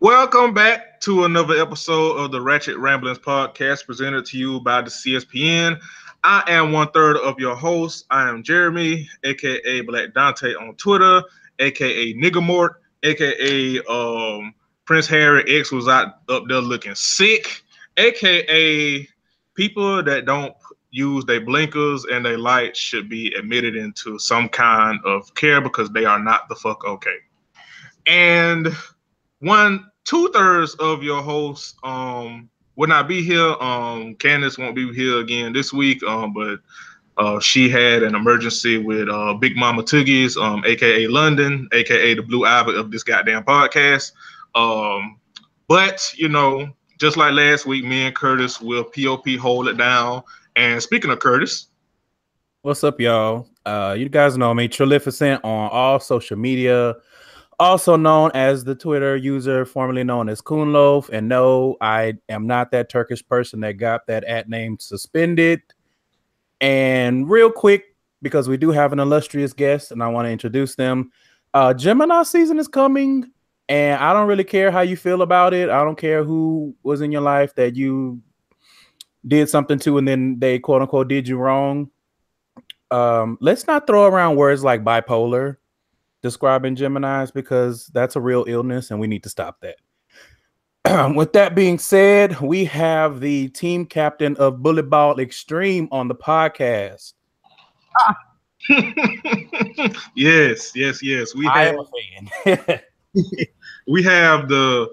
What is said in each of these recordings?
Welcome back to another episode of the Ratchet Ramblings podcast presented to you by the CSPN. I am one third of your host. I am Jeremy, aka Black Dante on Twitter, aka Niggamort, aka Prince Harry X was out up there looking sick, aka people that don't use their blinkers and their lights should be admitted into some kind of care because they are not the fuck okay. And one two-thirds of your hosts will not be here. Candace won't be here again this week. But she had an emergency with Big Mama Toogies, aka London, aka the Blue Ivy of this goddamn podcast. Um, but just like last week, me and Curtis will POP hold it down. And speaking of Curtis, what's up, y'all? You guys know me, Trilificent on all social media. Also known as the Twitter user formerly known as Coonloaf. And no, I am not that Turkish person that got that at name suspended. And real quick, because we do have an illustrious guest and I want to introduce them. Gemini season is coming, and I don't really care how you feel about it. I don't care who was in your life that you did something to and then they quote unquote did you wrong. Let's not throw around words like bipolar describing Geminis, because that's a real illness and we need to stop that. With that being said, we have the team captain of Bullet Ball Extreme on the podcast. yes. We have a fan. we have the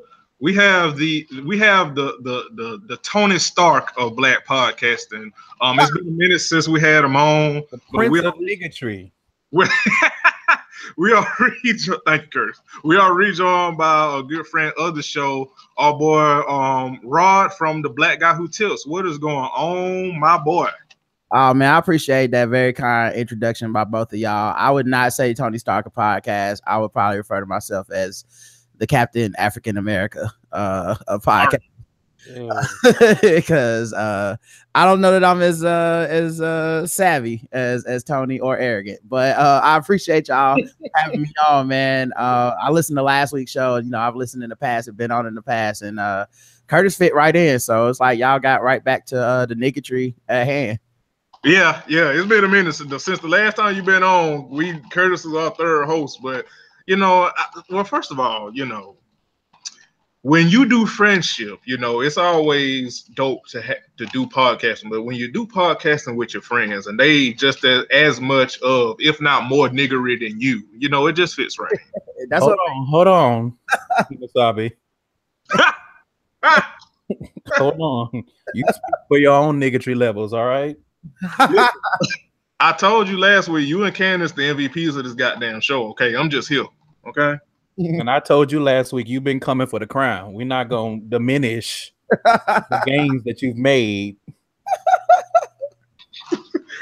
Tony Stark of Black podcasting. It's been a minute since we had him on. The Prince of Ligatry. We are rejoined. Thank you, Curtis. We are rejoined by a good friend of the show, our boy Rod from the Black Guy Who Tips. What is going on, my boy? Oh man, I appreciate that very kind introduction by both of y'all. I would not say Tony Stark podcast. I would probably refer to myself as the Captain African America of podcast. Because I don't know that I'm as savvy as Tony or arrogant, but I appreciate y'all having me on, man. I listened to last week's show. I've listened in the past, have been on in the past, and Curtis fit right in. So it's like y'all got right back to the niggotry at hand. Yeah, it's been a minute since the last time you've been on. Curtis is our third host, but first of all, when you do friendship, it's always dope to do podcasting. But when you do podcasting with your friends and they just as much of, if not more, niggery than you, it just fits right. Hold on, Wasabi. Hold on. You speak for your own niggotry levels, all right? I told you last week, you and Candace the MVPs of this goddamn show. Okay, I'm just here. Okay. And I told you last week, you've been coming for the crown. We're not going to diminish the gains that you've made.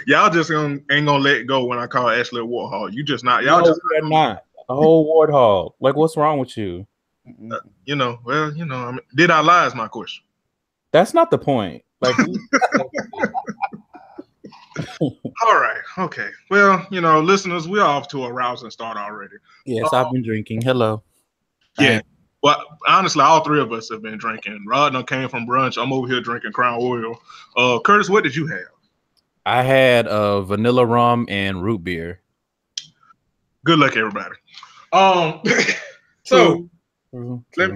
Y'all just ain't gonna let it go when I call Ashley a warthog. You just not. Y'all just not a whole warthog. Like, what's wrong with you? Did I lie is my question. That's not the point. Like, all right, okay. Well, listeners, we're off to a rousing start already. Yes, I've been drinking. Hello. Yeah. Well, honestly, all three of us have been drinking. Rod came from brunch. I'm over here drinking Crown Royal. Curtis, what did you have? I had vanilla rum and root beer. Good luck, everybody. So let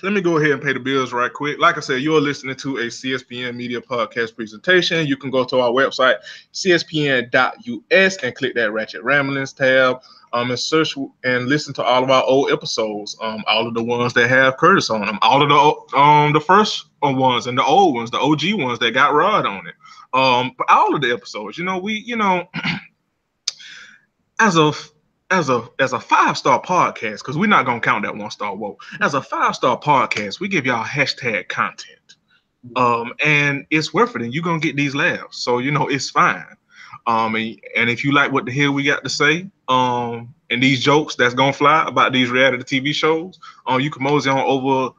me go ahead and pay the bills right quick. Like I said, you're listening to a CSPN Media Podcast presentation. You can go to our website, cspn.us, and click that Ratchet Ramblings tab. And search and listen to all of our old episodes. All of the ones that have Curtis on them. All of the first ones and the old ones, the OG ones that got Rod on it. But all of the episodes, as a 5-star podcast, because we're not gonna count that 1-star vote. As a 5-star podcast, we give y'all hashtag content. And it's worth it, and you're gonna get these laughs. So it's fine. And if you like what the hell we got to say, and these jokes that's gonna fly about these reality TV shows, you can mosey on over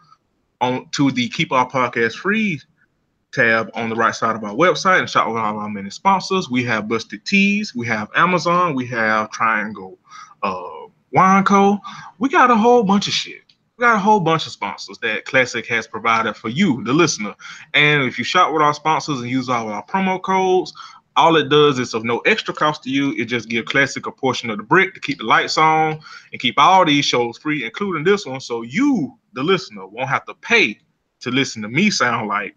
to the Keep Our Podcast Free tab on the right side of our website and shop with all our many sponsors. We have Busted Tees, we have Amazon, we have Triangle Wine Co. We got a whole bunch of shit. We got a whole bunch of sponsors that Classic has provided for you, the listener. And if you shop with our sponsors and use all our promo codes, all it does is of no extra cost to you. It just gives Classic a portion of the brick to keep the lights on and keep all these shows free, including this one, so you, the listener, won't have to pay to listen to me sound like.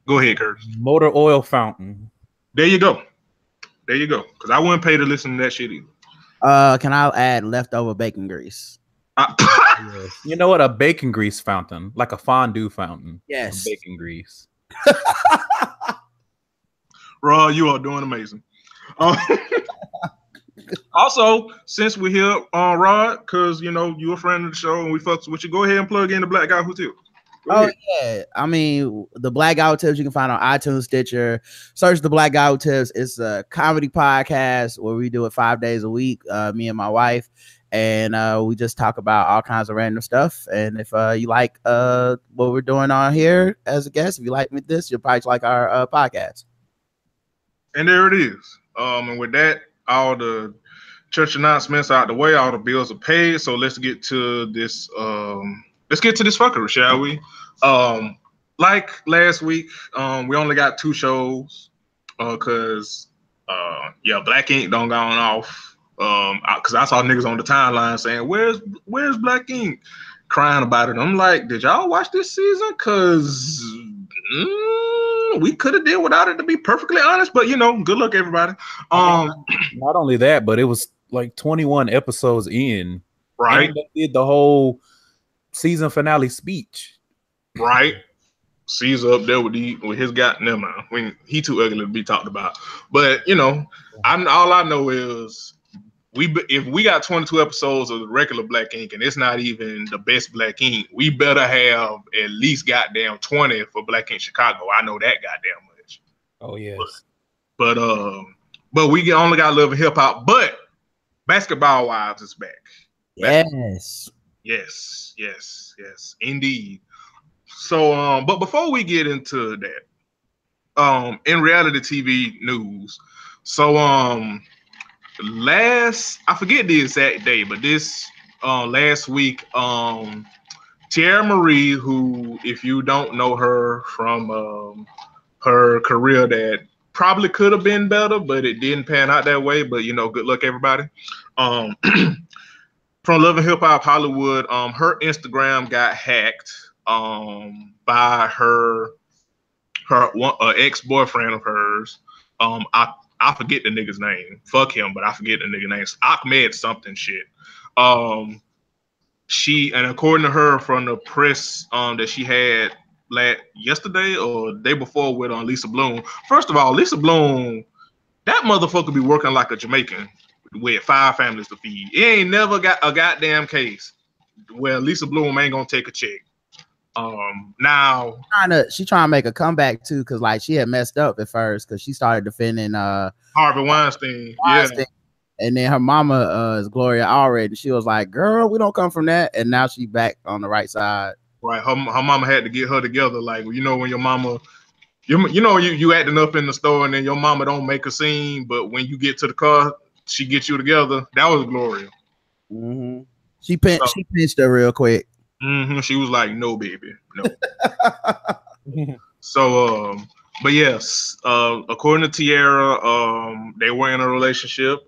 Go ahead, Curtis. Motor oil fountain. There you go. There you go. Because I wouldn't pay to listen to that shit either. Can I add leftover bacon grease? Yes. You know what? A bacon grease fountain, like a fondue fountain. Yes. Bacon grease. Raw, you are doing amazing. Also, since we're here on Rod, because you know you're a friend of the show and we fucks with you, go ahead and plug in the Black Guy Who Tips. Yeah, I mean the Black Guy Who Tips you can find on iTunes, Stitcher. Search the Black Guy Who Tips. It's a comedy podcast where we do it 5 days a week. Me and my wife, and we just talk about all kinds of random stuff. And if you like what we're doing on here as a guest, if you like this, you'll probably like our podcast. And there it is. And with that, all the church announcements out the way, all the bills are paid. So let's get to this. Let's get to this fuckery, shall we? Like last week, we only got 2 shows because Black Ink done gone off. Because I saw niggas on the timeline saying, "Where's Black Ink?" crying about it. I'm like, did y'all watch this season? Because we could have did without it, to be perfectly honest. But you know, good luck, everybody. Not only that, but it was like 21 episodes in. Right. And they did the whole season finale speech. Right. Caesar up there with his guy. Never mind. When he too ugly to be talked about. But you know, all I know is if we got 22 episodes of the regular Black Ink and it's not even the best Black Ink, we better have at least goddamn 20 for Black Ink Chicago. I know that goddamn much. Oh yes. But we only got Love and Hip Hop. But Basketball Wives is back. Yes. Yes, indeed. So, but before we get into that, in reality TV news, so I forget the exact day, but this last week, Tierra Marie, who, if you don't know her from her career that probably could have been better, but it didn't pan out that way. But you know, good luck, everybody. From Love and Hip Hop Hollywood, her Instagram got hacked by her ex-boyfriend of hers. I forget the nigga's name. Fuck him, but I forget the nigga's name. Ahmed something shit. She, and according to her from the press that she had yesterday or the day before with Lisa Bloom. First of all, Lisa Bloom, that motherfucker be working like a Jamaican with 5 families to feed. It ain't never got a goddamn case where Lisa Bloom ain't gonna take a check. Now she trying to make a comeback too, because like she had messed up at first because she started defending Harvey Weinstein. Yeah. And then her mama is Gloria Allred, and she was like, "Girl, we don't come from that." And now she back on the right side. Right. Her mama had to get her together. Like, you know, when your mama, you acting up in the store and then your mama don't make a scene, but when you get to the car, she gets you together. That was Gloria. Mm-hmm. She pinched her real quick. Mm-hmm. She was like, "No, baby, no." So, but yes, according to Tierra, they were in a relationship.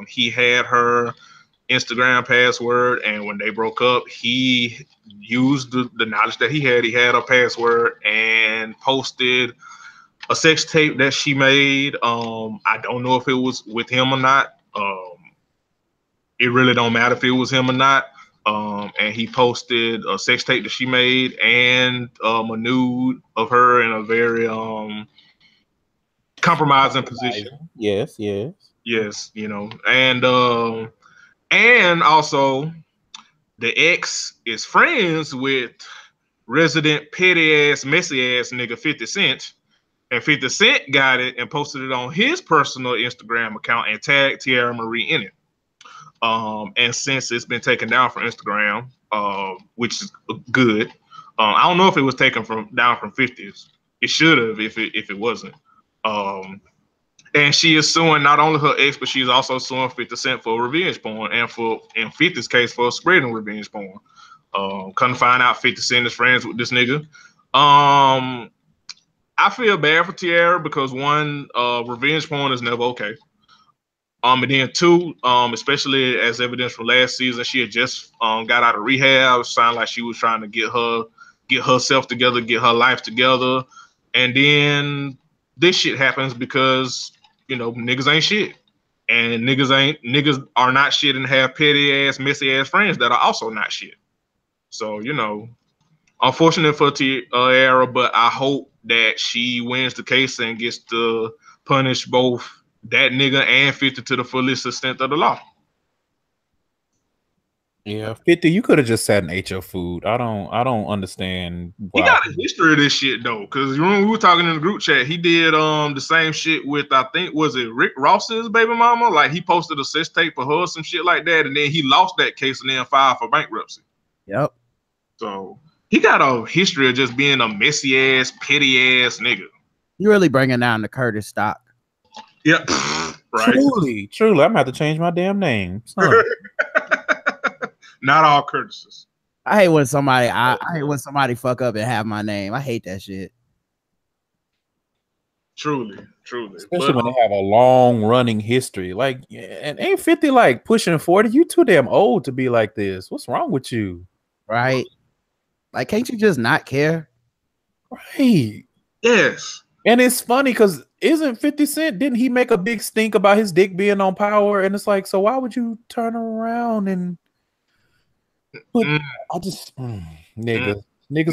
He had her Instagram password, and when they broke up, he used the knowledge that he had her password and posted a sex tape that she made. I don't know if it was with him or not. It really don't matter if it was him or not. And he posted a sex tape that she made and a nude of her in a very compromising position. Yes. You know, and also the ex is friends with resident petty ass, messy ass nigga 50 Cent. And 50 Cent got it and posted it on his personal Instagram account and tagged Tierra Marie in it. And since it's been taken down from Instagram, which is good. I don't know if it was taken down from 50s. It should have if it wasn't. And she is suing not only her ex, but she's also suing 50 Cent for revenge porn and in 50's case for spreading revenge porn. Come to find out 50 Cent is friends with this nigga. I feel bad for Tierra because one, revenge porn is never okay. And then two, especially as evidence from last season, she had just got out of rehab. It sounded like she was trying to get herself together, get her life together. And then this shit happens because, niggas ain't shit. And niggas are not shit and have petty ass, messy ass friends that are also not shit. So, unfortunate for Tierra, but I hope that she wins the case and gets to punish both that nigga and 50 to the fullest extent of the law. Yeah, 50, you could have just sat and ate your food. I don't understand why. He got a history of this shit though, because we were talking in the group chat. He did the same shit with, I think, was it Rick Ross's baby mama? Like he posted a sex tape for her, some shit like that, and then he lost that case and then filed for bankruptcy. Yep. So he got a history of just being a messy ass, petty ass nigga. You really bringing down the Curtis stock. Yep. Right. Truly, I'm gonna have to change my damn name. Not all Curtises. I hate when somebody fuck up and have my name. I hate that shit. Truly. Especially when they have a long running history. Like, and ain't 50 like pushing 40? You too damn old to be like this. What's wrong with you? Right? Like, can't you just not care? Right. Yes. And it's funny because isn't 50 Cent, didn't he make a big stink about his dick being on Power? And it's like, so why would you turn around and niggas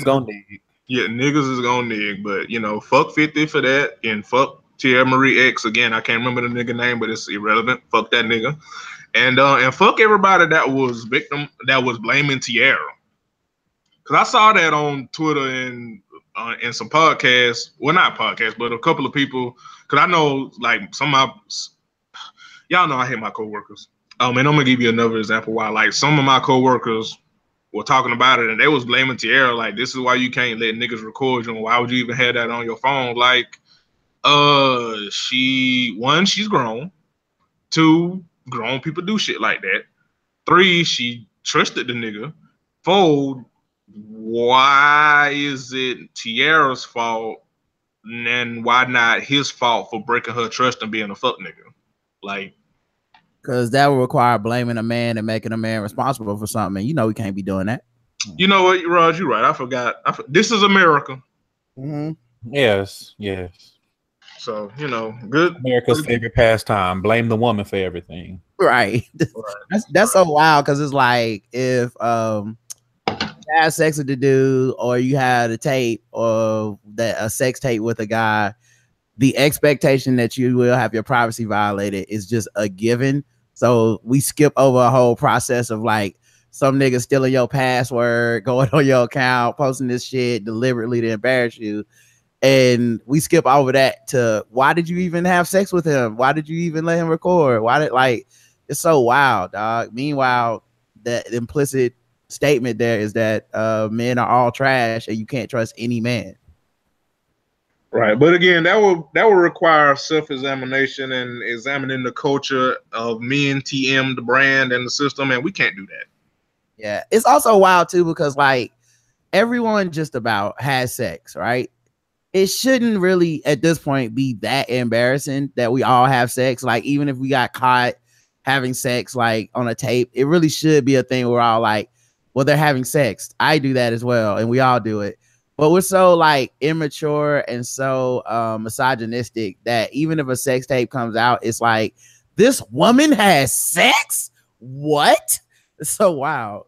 gonna dig. Yeah, niggas is gonna dig, but fuck 50 for that, and fuck Tierra Marie X again. I can't remember the nigga name, but it's irrelevant. Fuck that nigga, and fuck everybody that was blaming Tierra. Cause I saw that on Twitter and some podcasts. Well, not podcasts, but a couple of people. Cause I know like y'all know I hate my coworkers. And I'm gonna give you another example why like some of my coworkers were talking about it and they was blaming Tierra, like this is why you can't let niggas record you and why would you even have that on your phone? Like, she's grown. 2, grown people do shit like that. 3, she trusted the nigga. 4, why is it Tierra's fault and why not his fault for breaking her trust and being a fuck nigga? Like, because that would require blaming a man and making a man responsible for something. And we can't be doing that. You know what, Raj, you're right. I forgot. This is America. Mm-hmm. Yes. So, good. America's favorite pastime. Blame the woman for everything. Right. That's so wild because it's like if you have sex with the dude or you had a tape or a sex tape with a guy, the expectation that you will have your privacy violated is just a given. So we skip over a whole process of like some nigga stealing your password, going on your account, posting this shit deliberately to embarrass you. And we skip over that to why did you even have sex with him? Why did you even let him record? It's so wild, dog. Meanwhile, the implicit statement there is that men are all trash and you can't trust any man. Right, but again, that will require self-examination and examining the culture of men, TM, the brand, and the system, and we can't do that. Yeah, it's also wild too because like everyone just about has sex, right? It shouldn't really at this point be that embarrassing that we all have sex. Like even if we got caught having sex like on a tape, it really should be a thing where we're all like, well, they're having sex. I do that as well, and we all do it. But we're so like immature and so misogynistic that even if a sex tape comes out, it's like, this woman has sex? What? It's so wild.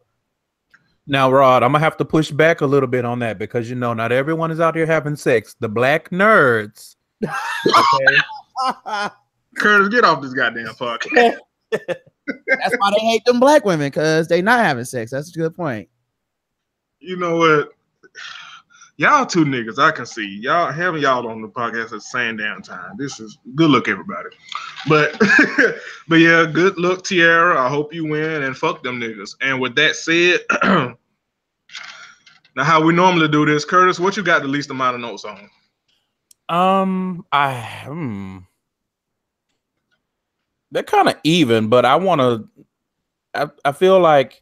Now, Rod, I'm gonna have to push back a little bit on that because not everyone is out here having sex. The black nerds. Okay. Curtis, get off this goddamn podcast. That's why they hate them black women, because they not having sex. That's a good point. You know what? Y'all two niggas, I can see. Y'all having y'all on the podcast at the same damn time. This is good luck, everybody. But but yeah, good luck, Tierra. I hope you win and fuck them niggas. And with that said, now how we normally do this, Curtis, what you got the least amount of notes on? They're kind of even, but I feel like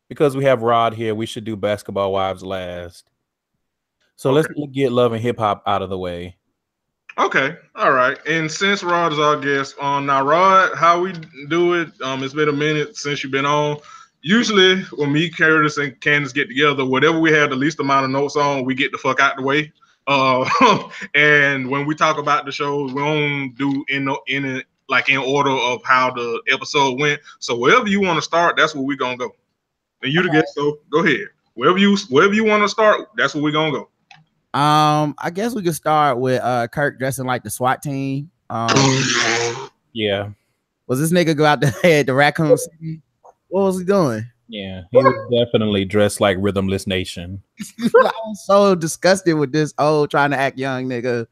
because we have Rod here, we should do Basketball Wives last. So let's get Love and Hip Hop out of the way. Okay, all right. And since Rod is our guest, now Rod, how we do it? It's been a minute since you've been on. Usually, when me, Curtis, and Candace get together, whatever we have the least amount of notes on, we get the fuck out the way. And when we talk about the shows, we don't do in order of how the episode went. So wherever you want to start, that's where we're gonna go. And you the guest, so go ahead. Wherever you want to start, that's where we're gonna go. I guess we could start with Kirk dressing like the SWAT team. Yeah. Was this nigga go out there at the Raccoon City? What was he doing? Yeah, he was definitely dressed like Rhythmless Nation. I was so disgusted with this old trying to act young nigga.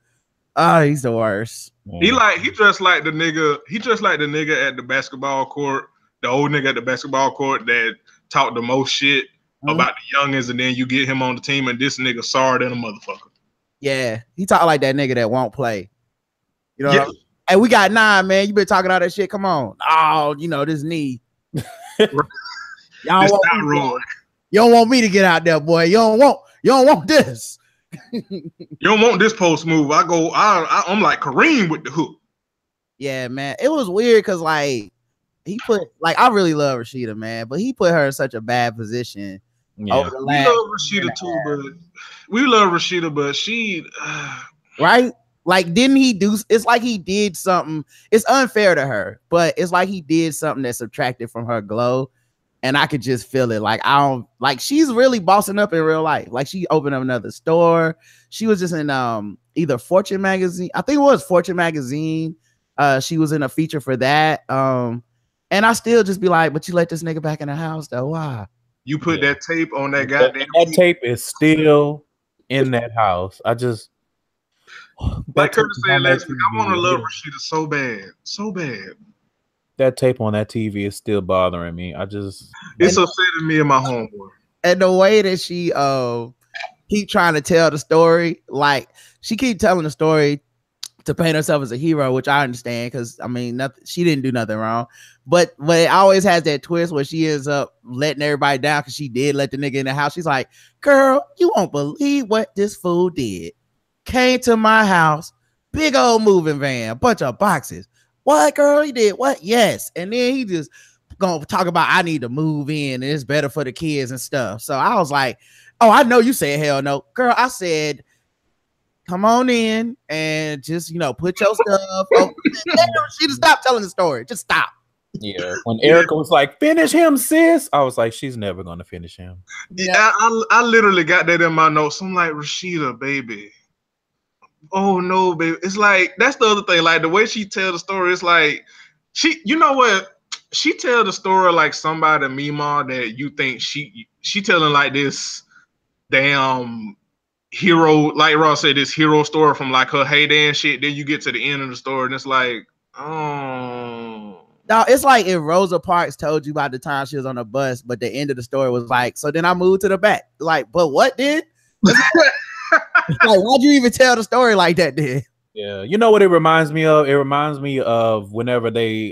Oh, he's the worst. Yeah. He dressed like the nigga. He dressed like the nigga at the basketball court, the old nigga at the basketball court that talked the most shit about the youngins, and then you get him on the team, and this nigga sorry than a motherfucker. Yeah, he talk like that nigga that won't play. You know, Yeah. Hey, we got 9, man. You been talking all that shit. Come on. Oh, you know, this knee. Y'all This want steroid. you don't want me to get out there, boy. You don't want this. You don't want this post move. I'm like Kareem with the hook. Yeah, man. It was weird because like he put like I really love Rashida, man, but he put her in such a bad position. Yeah. Over the We last love Rashida too, but we love Rashida, but she right? Like, didn't he do? It's like he did something. It's unfair to her, but it's like he did something that subtracted from her glow, and I could just feel it. Like I don't like she's really bossing up in real life. Like she opened up another store. She was just in either Fortune magazine. I think it was Fortune magazine. She was in a feature for that. And I still just be like, but you let this nigga back in the house though? Why? you put that tape on that goddamn That tape is still in that house. like Curtis said last week, I want to love Rashida so bad. So bad. That tape on that TV is still bothering me. It's upsetting me and my homeboy. And the way that she keep trying to tell the story, like she keep telling the story to paint herself as a hero, which I understand because I mean she didn't do nothing wrong. But it always has that twist where she ends up letting everybody down because she did let the nigga in the house. She's like, girl, you won't believe what this fool did. Came to my house, big old moving van, bunch of boxes. What, girl? He did what? Yes. And then he just gonna talk about I need to move in and it's better for the kids and stuff. So I was like, oh, I know you said hell no. Girl, I said, come on in and just, put your stuff. She just stopped telling the story. Just stop. Yeah. When Erica was like, finish him, sis. I was like, she's never gonna finish him. Yeah, I literally got that in my notes. I'm like, Rashida, baby. Oh no, baby. It's like that's the other thing. Like the way she tell the story, it's like you know what? She tell the story like somebody Mima that you think she telling like this damn hero, like Ross said, this hero story from like her heyday and shit. Then you get to the end of the story and it's like, oh. No, it's like if Rosa Parks told you about the time she was on a bus, but the end of the story was like, so then I moved to the back. Like, but what did? Like, why'd you even tell the story like that, then? Yeah, you know what it reminds me of? It reminds me of whenever they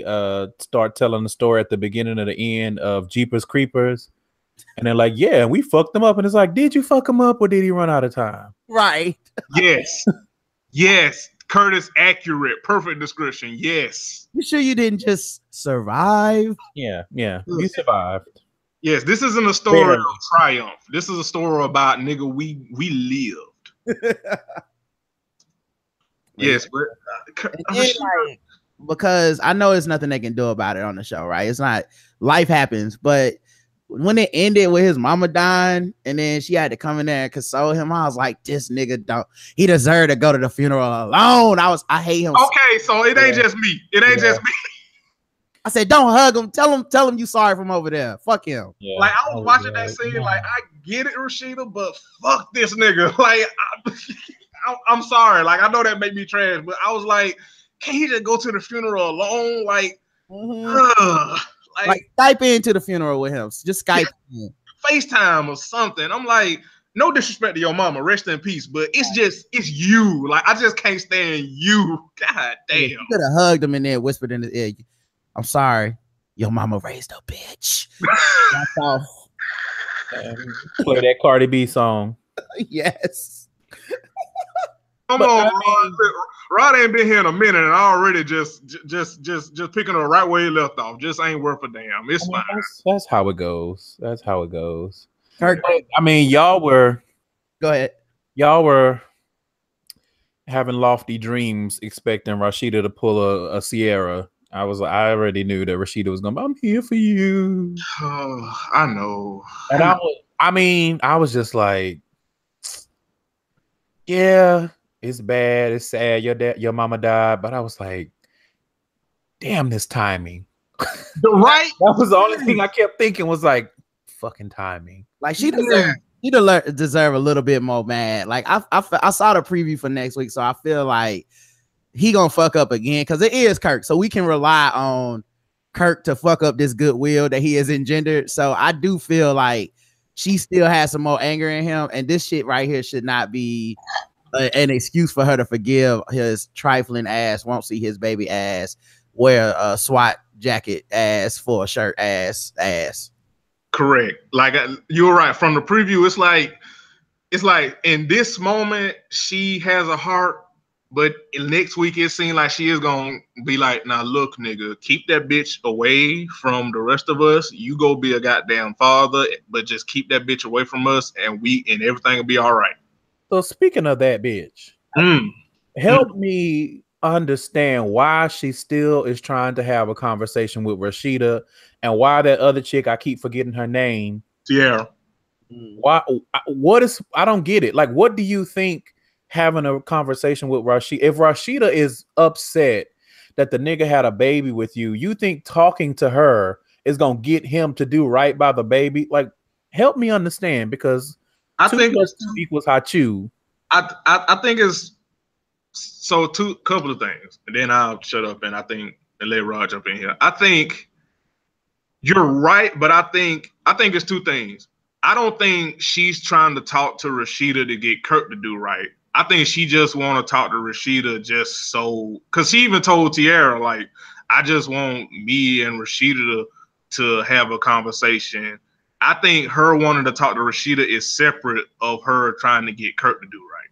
start telling the story at the beginning of the end of Jeepers Creepers. And they're like, yeah, we fucked him up. And it's like, did you fuck him up or did he run out of time? Right. Yes. Yes. Curtis, accurate. Perfect description. Yes. You sure you didn't just survive? Yeah. You survived. Yes, this isn't a story of triumph. This is a story about nigga, we lived. Yes, but because I know there's nothing they can do about it on the show, right? It's not, life happens, but when it ended with his mama dying and then she had to come in there and console him, I was like, this nigga he deserved to go to the funeral alone. I hate him. Okay, so it ain't just me. It ain't just me. I said, don't hug him. Tell him you sorry from over there. Fuck him. Yeah. Like I was watching that scene, like I get it, Rashida, but fuck this nigga. Like I'm sorry. Like I know that made me trash, but I was like, can he just go to the funeral alone? Like, like Skype into the funeral with him. Just Skype in. FaceTime or something. I'm like, no disrespect to your mama, rest in peace, but it's you. Like I just can't stand you. God damn. You could have hugged him in there, whispered in his ear, I'm sorry, your mama raised a bitch. That's all. Play that Cardi B song. Yes. Come on, Rod ain't been here in a minute and already just picking up right where he left off. Just ain't worth a damn. It's fine. That's how it goes. That's how it goes. Kirk, I mean, y'all were having lofty dreams, expecting Rashida to pull a Sierra. I already knew that Rashida was gonna be, I'm here for you. Oh, I know. And I was just like, yeah, it's bad, it's sad. Your mama died, but I was like, damn, this timing. Right? That was the only thing I kept thinking was like, fucking timing. Like she deserve a little bit more mad. Like I saw the preview for next week, so I feel like he gonna fuck up again because it is Kirk, so we can rely on Kirk to fuck up this goodwill that he has engendered. So I do feel like she still has some more anger in him, and this shit right here should not be an excuse for her to forgive his trifling ass, won't see his baby ass, wear a SWAT jacket ass for a shirt ass. Correct. Like you're right. From the preview, it's like in this moment she has a heart. But next week, it seems like she is going to be like, now, look, nigga, keep that bitch away from the rest of us. You go be a goddamn father, but just keep that bitch away from us, and everything will be all right. So speaking of that bitch, help me understand why she still is trying to have a conversation with Rashida and why that other chick, I keep forgetting her name. Sierra. Why? I don't get it. Like, what do you think having a conversation with Rashida, if Rashida is upset that the nigga had a baby with you, you think talking to her is gonna get him to do right by the baby? Like, help me understand, because I think 2 + 2 equals Hachu. I think it's so couple of things, and then I'll shut up and let Rod jump in here. I think you're right, but I think it's 2 things. I don't think she's trying to talk to Rashida to get Kirk to do right. I think she just want to talk to Rashida just so, because she even told Tiara, like, I just want me and Rashida to have a conversation. I think her wanting to talk to Rashida is separate of her trying to get Kirk to do right.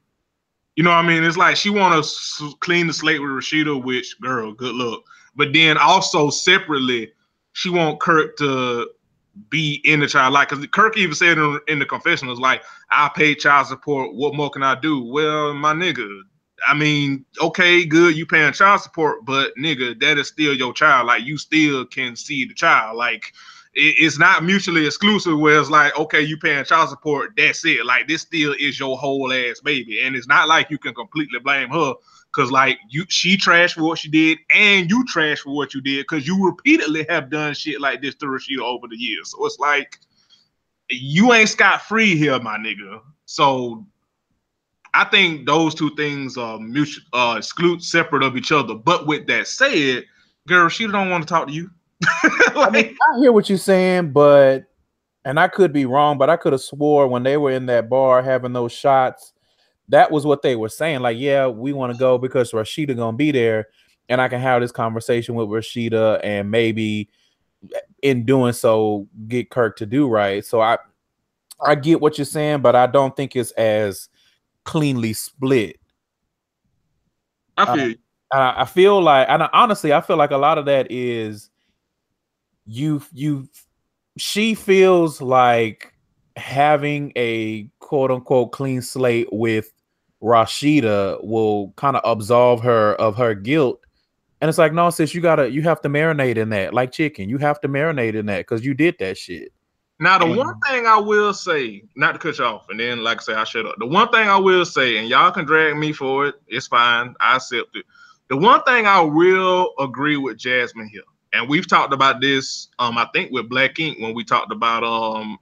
You know what I mean? It's like she want to clean the slate with Rashida, which, girl, good luck. But then also separately, she want Kirk to be in the child life, because Kirk even said in the confessionals, like, I pay child support, what more can I do? Well, my nigga, I mean, okay, good, you paying child support, but nigga, that is still your child. Like, you still can see the child. Like, it's not mutually exclusive where it's like, okay, you paying child support, that's it. Like, this still is your whole ass baby, and it's not like you can completely blame her. Because, like, she trashed for what she did, and you trashed for what you did, because you repeatedly have done shit like this to Rashida over the years. So it's like, you ain't scot-free here, my nigga. So I think those 2 things are separate of each other. But with that said, girl, Rashida don't want to talk to you. I mean, I hear what you're saying, and I could be wrong, but I could have swore when they were in that bar having those shots, that was what they were saying. Like, yeah, we want to go because Rashida gonna be there, and I can have this conversation with Rashida, and maybe in doing so get Kirk to do right. So I get what you're saying, but I don't think it's as cleanly split. I feel like, and honestly, I feel like a lot of that is she feels like having a quote unquote clean slate with Rashida will kind of absolve her of her guilt. And it's like, no, sis, you have to marinate in that, like chicken. You have to marinate in that because you did that shit. Now, the one thing I will say, not to cut you off, and then, like I say, I shut up. The one thing I will say, and y'all can drag me for it, it's fine, I accept it. The one thing I will agree with Jasmine here, and we've talked about this, I think with Black Ink when we talked about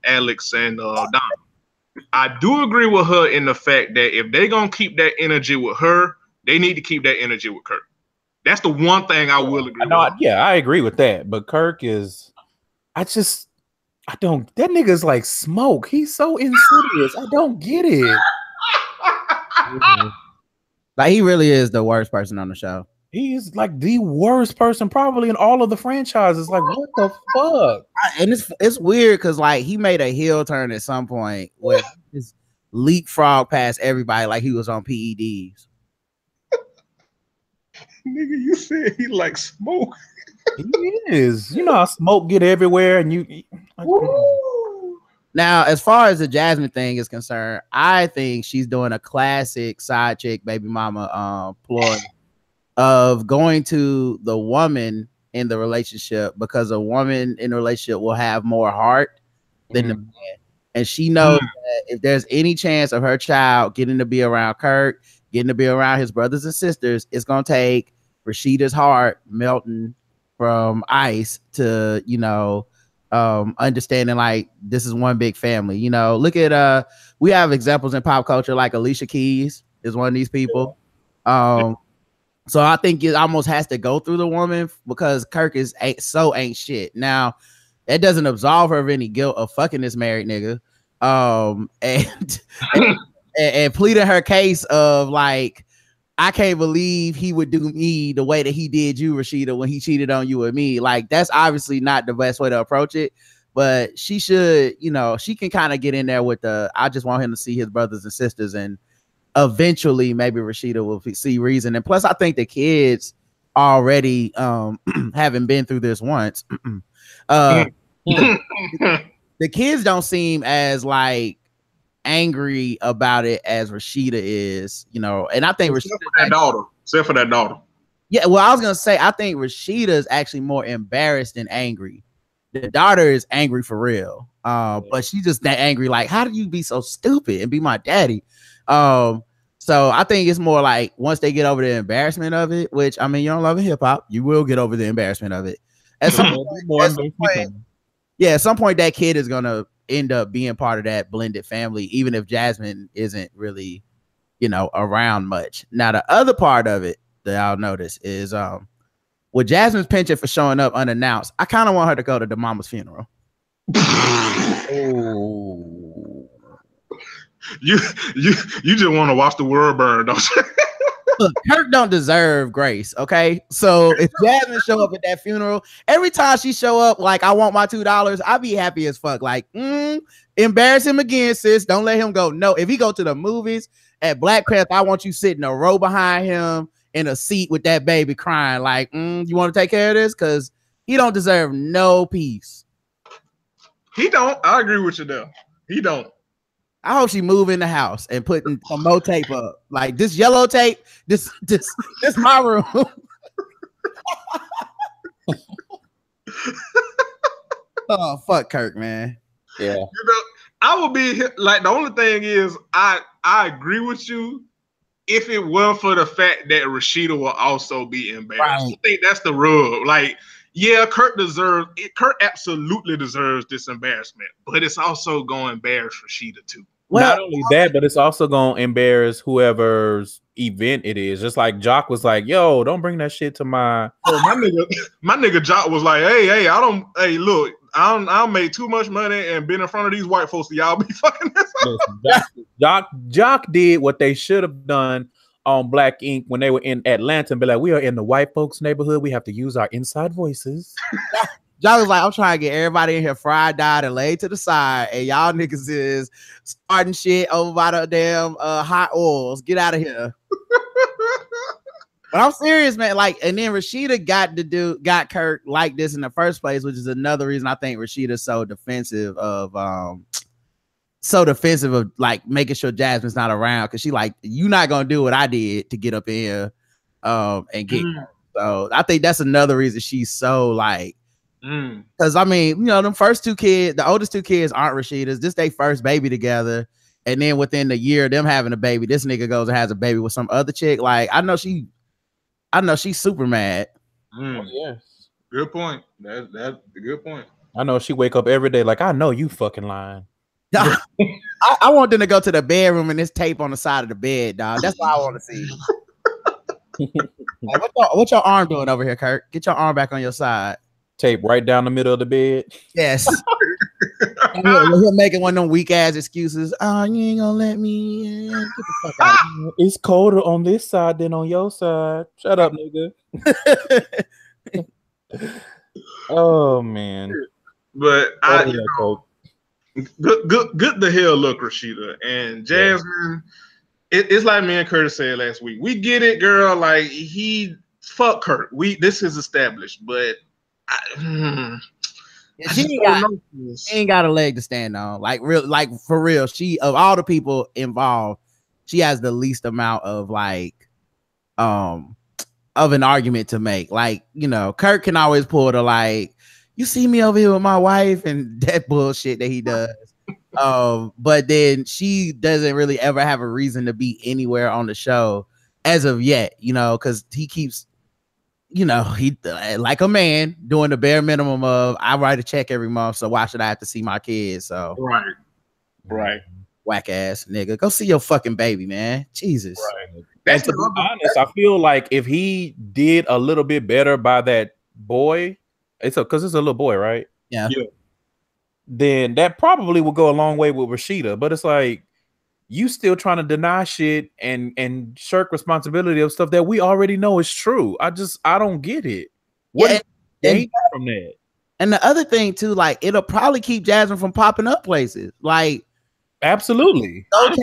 Alex and Donna. I do agree with her in the fact that if they're gonna keep that energy with her, they need to keep that energy with Kirk. That's the one thing I will agree with. Yeah, I agree with that. But Kirk is, that nigga's like smoke. He's so insidious. I don't get it. Like, he really is the worst person on the show. He is like the worst person probably in all of the franchises. Like, what the fuck? And it's weird because like he made a heel turn at some point where his leapfrog past everybody like he was on PEDs. Nigga, you said he like smoke. He is. You know how smoke get everywhere, and you. Like, now, as far as the Jasmine thing is concerned, I think she's doing a classic side chick baby mama ploy of going to the woman in the relationship because a woman in a relationship will have more heart than the man. And she knows that if there's any chance of her child getting to be around Kirk, getting to be around his brothers and sisters, it's going to take Rashida's heart melting from ice to, you know, understanding like this is one big family. You know, look at we have examples in pop culture like Alicia Keys is one of these people. So I think it almost has to go through the woman because Kirk ain't shit. Now, that doesn't absolve her of any guilt of fucking this married nigga. And pleading her case of like, I can't believe he would do me the way that he did you, Rashida, when he cheated on you and me. Like, that's obviously not the best way to approach it. But she should, you know, she can kind of get in there with I just want him to see his brothers and sisters, and eventually maybe Rashida will see reason. And plus, I think the kids already having been through this once. The kids don't seem as like angry about it as Rashida is, you know. And I think except for that daughter. Yeah, well, I was gonna say I think Rashida is actually more embarrassed than angry. The daughter is angry for real, but she's just that angry. Like, how do you be so stupid and be my daddy? So I think it's more like once they get over the embarrassment of it, which I mean, you don't love hip hop, you will get over the embarrassment of it. At some point, that kid is gonna end up being part of that blended family, even if Jasmine isn't really, you know, around much. Now, the other part of it that I'll notice is with Jasmine's penchant for showing up unannounced, I kind of want her to go to the mama's funeral. Oh. You just want to watch the world burn, don't you? Look, Kirk don't deserve grace, okay? So if Jasmine show up at that funeral, every time she show up, like, I want my $2, I'll be happy as fuck. Like, embarrass him again, sis. Don't let him go. No, if he go to the movies at Black Panther, I want you sitting a row behind him in a seat with that baby crying. Like, you want to take care of this? Because he don't deserve no peace. He don't. I agree with you there. He don't. I hope she move in the house and putting some more tape up. Like this yellow tape, this my room. Oh, fuck Kirk, man. Yeah. You know, I would be like, the only thing is I agree with you if it weren't for the fact that Rashida will also be embarrassed. Right. I think that's the rub. Like, yeah, Kirk absolutely deserves this embarrassment, but it's also going to embarrass Rashida too. Well, not only that, but it's also going to embarrass whoever's event it is. Just like Jock was like, "Yo, don't bring that shit to my." So my nigga Jock was like, "Hey, look, I don't make too much money and been in front of these white folks. So y'all be fucking this up." Jock did what they should have done on Black Ink when they were in Atlanta and be like, "We are in the white folks' neighborhood. We have to use our inside voices." Y'all was like, I'm trying to get everybody in here fried, dyed, and laid to the side, and y'all niggas is starting shit over by the damn hot oils. Get out of here. But I'm serious, man. Like, and then Rashida got Kirk like this in the first place, which is another reason I think Rashida's so defensive of like making sure Jasmine's not around, because she like, you not gonna do what I did to get up in here and get so I think that's another reason she's so like. Because I mean, you know, them first two kids, the oldest two kids aren't Rashida's. This their first baby together, and then within the year of them having a baby, this nigga goes and has a baby with some other chick. Like, I know she's super mad. Oh, yes, good point. That's a good point. I know she wake up every day like, I know you fucking lying. I want them to go to the bedroom and this tape on the side of the bed, dog. That's what I want to see. Like, what your arm doing over here, Kirk? Get your arm back on your side. Tape right down the middle of the bed. Yes. He'll making one of them weak ass excuses. Oh, you ain't gonna let me in. Get the fuck out. It's colder on this side than on your side. Shut up, nigga. Oh man. But good the hell look, Rashida and Jasmine. It's like me and Curtis said last week. We get it, girl. Like he fuck Kurt. This is established, but she ain't got a leg to stand on. Like for real. She, of all the people involved, she has the least amount of of an argument to make. Like, you know, Kurt can always pull the like, you see me over here with my wife and that bullshit that he does. But then she doesn't really ever have a reason to be anywhere on the show as of yet, you know, because he keeps, you know, he like a man doing the bare minimum of I write a check every month, so why should I have to see my kids? So right, whack ass nigga, go see your fucking baby, man. Jesus. Right. And to be honest, I feel like if he did a little bit better by that boy, because it's a little boy, right? Yeah. Then that probably would go a long way with Rashida. But it's like you still trying to deny shit and shirk responsibility of stuff that we already know is true. I don't get it. What from that? And the other thing too, like it'll probably keep Jasmine from popping up places. Like absolutely. Go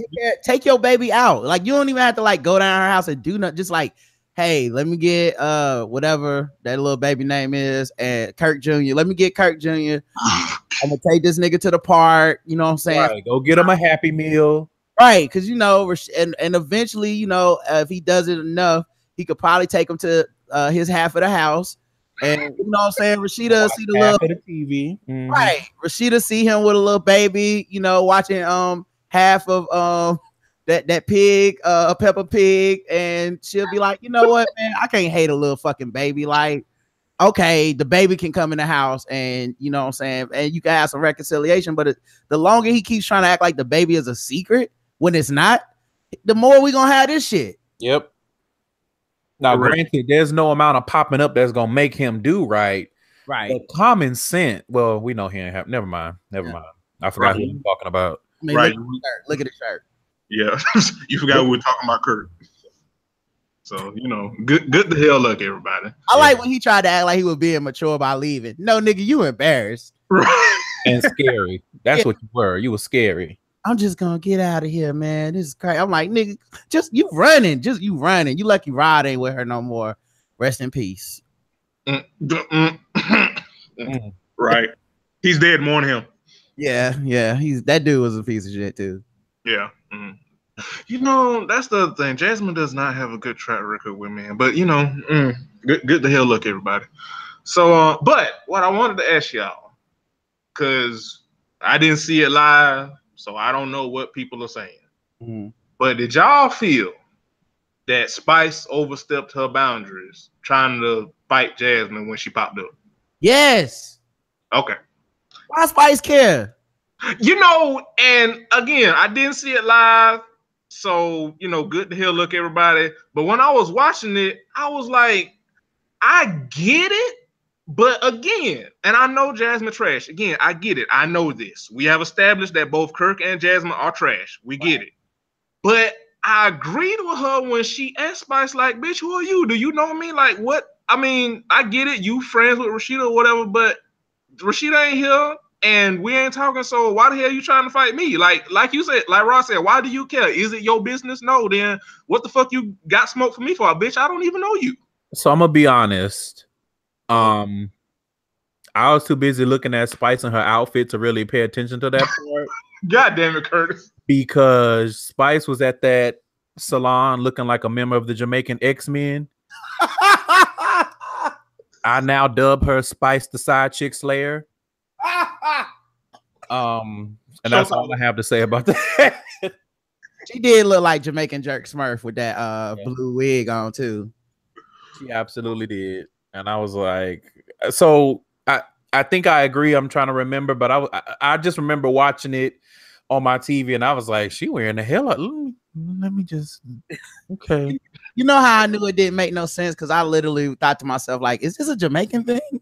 take your baby out. Like you don't even have to like go down her house and do nothing. Just like, hey, let me get whatever that little baby name is, and Kirk Jr. Let me get Kirk Jr. I'm gonna take this nigga to the park. You know what I'm saying? Right, go get him a Happy Meal. Right, because you know, and eventually, you know, if he does it enough, he could probably take him to his half of the house, and you know what I'm saying. Rashida see the little of the TV, right? Rashida see him with a little baby, you know, watching half of that pig, Peppa Pig, and she'll be like, you know what, man, I can't hate a little fucking baby. Like, okay, the baby can come in the house, and you know what I'm saying, and you can have some reconciliation. But the longer he keeps trying to act like the baby is a secret when it's not, the more we gonna have this shit. Yep. Now, granted, there's no amount of popping up that's gonna make him do right. Right. But common sense. Well, we know he ain't have. Never mind. I forgot who I'm talking about. I mean, right. Look at the shirt. Yeah, you forgot we were talking about Kurt. So, you know, good the hell luck, everybody. I like when he tried to act like he was being mature by leaving. No, nigga, you embarrassed. Right. And scary. That's what you were. You were scary. I'm just gonna get out of here, man. This is crazy. I'm like, nigga, you running. You lucky Rod ain't with her no more. Rest in peace. Right. He's dead, mourn him. Yeah. That dude was a piece of shit too. Yeah. You know, that's the other thing. Jasmine does not have a good track record with men, but you know, good the hell look, everybody. So, but what I wanted to ask y'all, because I didn't see it live, so I don't know what people are saying. But did y'all feel that Spice overstepped her boundaries trying to fight Jasmine when she popped up? Yes. Okay. Why Spice care? You know, and again, I didn't see it live, so you know, good to hell look, everybody. But when I was watching it, I was like, I get it, but again, and I know Jasmine trash. Again, I get it. I know this. We have established that both Kirk and Jasmine are trash. We get it. But I agreed with her when she asked Spice, like, bitch, who are you? Do you know me? Like, what? I mean, I get it. You friends with Rashida or whatever, but Rashida ain't here. And we ain't talking, so why the hell are you trying to fight me? Like you said, like Ross said, why do you care? Is it your business? No, then what the fuck you got smoke for me for? Bitch, I don't even know you. So I'm gonna be honest. I was too busy looking at Spice and her outfit to really pay attention to that part. God damn it, Curtis. Because Spice was at that salon looking like a member of the Jamaican X-Men. I now dub her Spice the Side Chick Slayer. And that's all I have to say about that. She did look like Jamaican Jerk Smurf with that blue wig on too. She absolutely did. And I was like, so I think I agree. I'm trying to remember, but I just remember watching it on my TV and I was like, she wearing the hell up. Let me just okay. You know how I knew it didn't make no sense? Because I literally thought to myself, like, is this a Jamaican thing?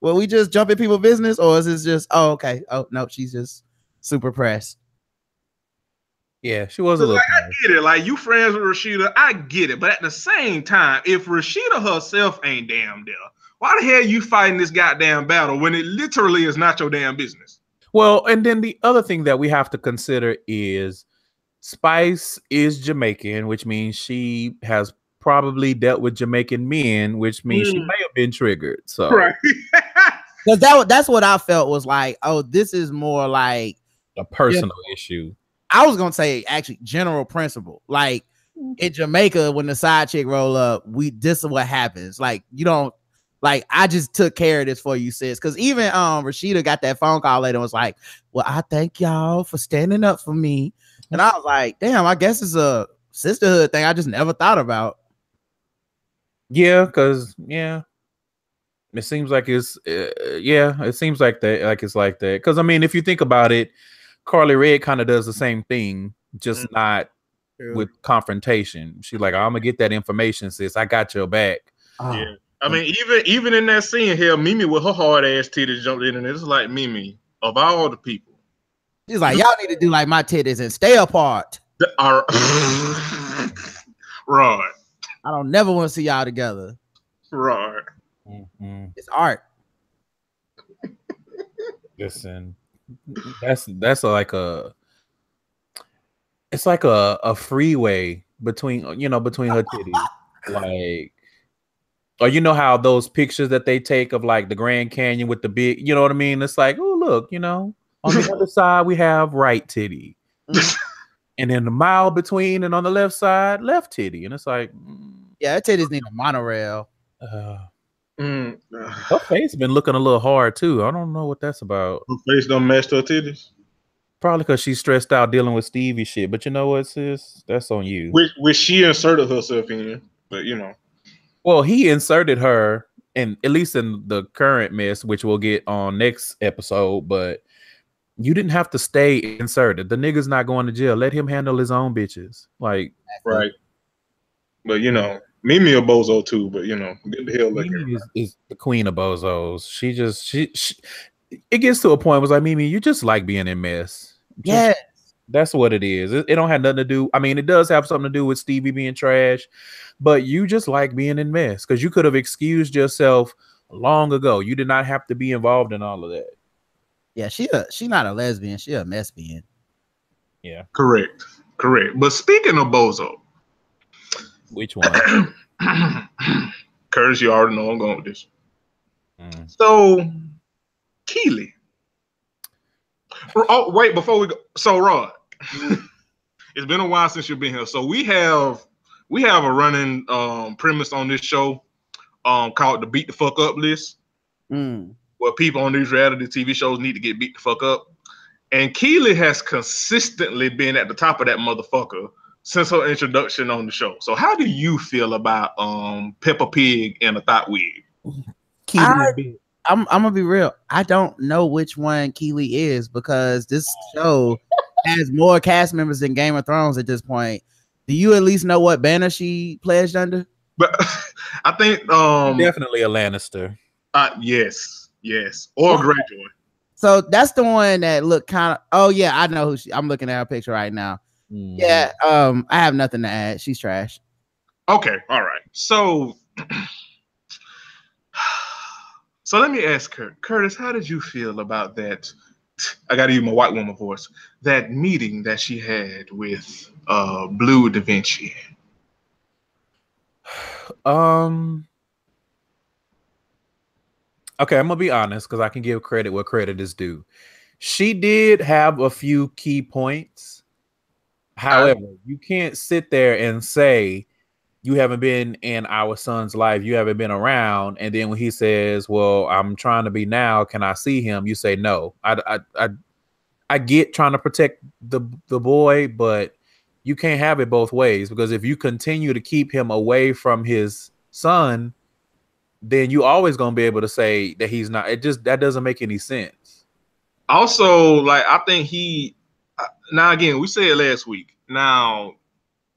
Will we just jump in people's business, or is this just okay? Oh no, she's just super pressed. Yeah, she was a little. I get it. Like, you friends with Rashida, I get it. But at the same time, if Rashida herself ain't damn there, why the hell you fighting this goddamn battle when it literally is not your damn business? Well, and then the other thing that we have to consider is Spice is Jamaican, which means she has probably dealt with Jamaican men, which means she may have been triggered. So, right. Because that's what I felt was like, oh, this is more like a personal issue. I was gonna say actually general principle. Like in Jamaica, when the side chick roll up, this is what happens. Like, you don't like, I just took care of this for you, sis. Because even Rashida got that phone call later and was like, well, I thank y'all for standing up for me. And I was like, damn, I guess it's a sisterhood thing I just never thought about. Yeah, because it seems like it's it seems like that, like it's like that. Because I mean, if you think about it, Carly Red kind of does the same thing, just not with confrontation. She's like, I'm gonna get that information, sis. I got your back. Yeah. I mean, even in that scene here, Mimi with her hard ass titties jumped in, and it's like, Mimi, of all the people, she's like, y'all need to do like my titties and stay apart. Right. I don't never want to see y'all together. Right. It's art. Listen, that's like it's like a freeway between her titties, like, or you know how those pictures that they take of like the Grand Canyon with the big, you know what I mean? It's like, oh look, on the other side we have right titty, and then the mile between, and on the left side left titty, and it's like, yeah, that titties need a monorail. Her face been looking a little hard too. I don't know what that's about. Her face don't match her titties. Probably because she's stressed out dealing with Stevie shit. But you know what, sis? That's on you. Which she inserted herself in, but Well, he inserted her, and at least in the current mess, which we'll get on next episode. But you didn't have to stay inserted. The nigga's not going to jail. Let him handle his own bitches. Like, right. But Mimi a bozo too, but get the hell Mimi is the queen of bozos. She it gets to a point where it's like, Mimi, you just like being in mess. Yes. That's what it is. It don't have nothing to do. I mean, it does have something to do with Stevie being trash, but you just like being in mess because you could have excused yourself long ago. You did not have to be involved in all of that. Yeah, she not a lesbian. She a lesbian. Yeah. Correct. But speaking of bozo, which one? Curtis, you already know I'm going with this. So, Keely. Oh, wait, before we go. So, Rod, it's been a while since you've been here. So we have a running premise on this show called the Beat the Fuck Up list, where people on these reality TV shows need to get beat the fuck up. And Keely has consistently been at the top of that motherfucker since her introduction on the show. So how do you feel about Peppa Pig in a thought wig? I'm gonna be real. I don't know which one Keely is because this show has more cast members than Game of Thrones at this point. Do you at least know what banner she pledged under? But I think definitely a Lannister. Yes, or Greyjoy. So that's the one that looked kind of. Oh yeah, I know who she. I'm looking at her picture right now. Yeah, I have nothing to add. She's trash. Okay, all right. So let me ask her, Curtis, how did you feel about that? I got to use my white woman voice. That meeting that she had with Blue Da Vinci. Okay, I'm gonna be honest because I can give credit where credit is due. She did have a few key points. However, you can't sit there and say you haven't been in our son's life, you haven't been around, and then when he says, "Well, I'm trying to be now, can I see him?" You say no. I get trying to protect the boy, but you can't have it both ways because if you continue to keep him away from his son, then you always gonna be able to say that he's not. That doesn't make any sense. Also, like I think now again, we said last week. Now,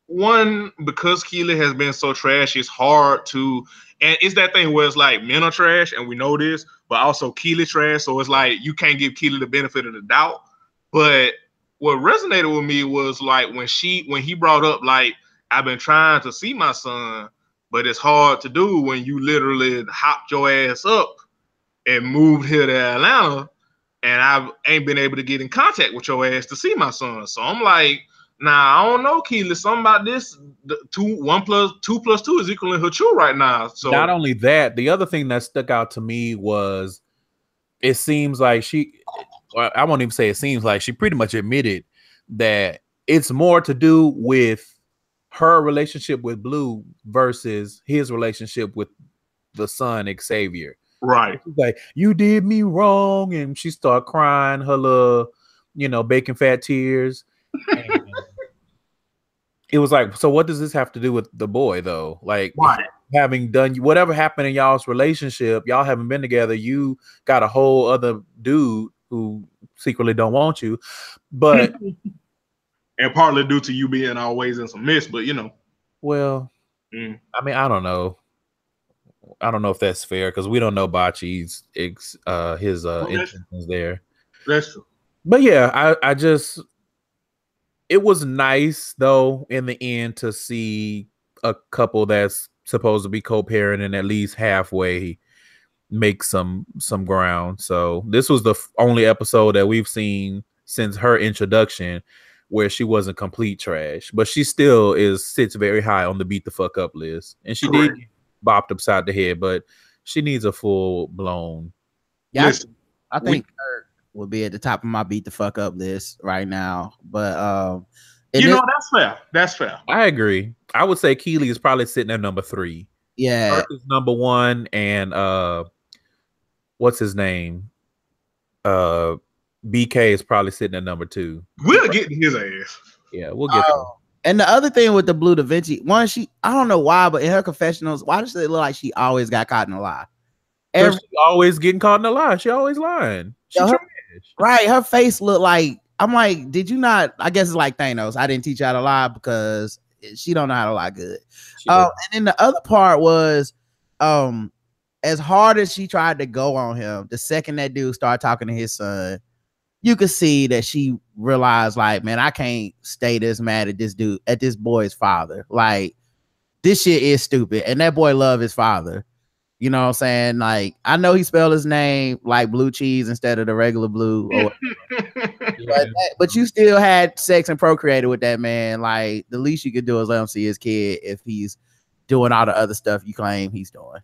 one, because Keely has been so trash, it's hard to And it's that thing where it's like men are trash, and we know this, but also Keely trash. So it's like you can't give Keely the benefit of the doubt. But what resonated with me was like when he brought up like, I've been trying to see my son, but it's hard to do when you literally hopped your ass up and moved here to Atlanta, and I ain't been able to get in contact with your ass to see my son. So I'm like, nah, I don't know, Keely. Something about this. 2 + 2 is equaling her true right now. So not only that, the other thing that stuck out to me was it seems like I won't even say it seems like, she pretty much admitted that it's more to do with her relationship with Blue versus his relationship with the son Xavier. Right. She's like, you did me wrong, and she started crying her little, bacon fat tears. It was like, so what does this have to do with the boy though? Like, right. Having done whatever happened in y'all's relationship, y'all haven't been together. You got a whole other dude who secretly don't want you, but and partly due to you being always in some mess. But well, I mean, I don't know if that's fair because we don't know Bachi's intentions there. That's true. But yeah, I just, it was nice though in the end to see a couple that's supposed to be co-parenting and at least halfway make some ground. So this was the only episode that we've seen since her introduction where she wasn't complete trash, but she still sits very high on the beat the fuck up list, and she did get bopped upside the head, but she needs a full blown. Yeah, I think Kurt will be at the top of my beat the fuck up list right now, but that's fair. I agree. I would say Keely is probably sitting at number 3. Yeah, Kurt is number 1, and what's his name? BK is probably sitting at number 2. We'll get to his ass. Yeah, we'll get to him. And the other thing with the Blue Da Vinci, one, I don't know why, but in her confessionals, why does it look like she always got caught in a lie? She always getting caught in a lie. She always lying. Right. Her face looked like, I'm like, did you not? I guess it's like Thanos. I didn't teach you how to lie because she don't know how to lie good. And then the other part was, as hard as she tried to go on him, the second that dude started talking to his son, you could see that she realized, like, man, I can't stay this mad at this dude, at this boy's father. Like, this shit is stupid. And that boy loved his father. You know what I'm saying? Like, I know he spelled his name like blue cheese instead of the regular blue. But you still had sex and procreated with that man. Like, the least you could do is let him see his kid if he's doing all the other stuff you claim he's doing.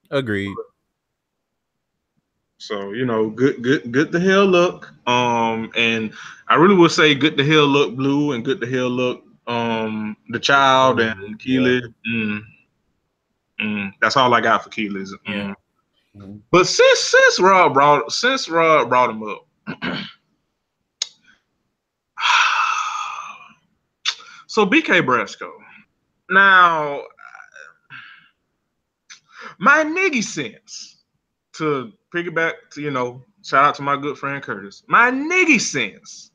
Agreed. So, good to hell look. And I really would say good to hell look Blue and good to hell look the child and Keely. That's all I got for Keely's. But since Rod brought him up, so BK Brasco. Now, my niggy sense, to piggyback to, shout out to my good friend Curtis. My niggy sense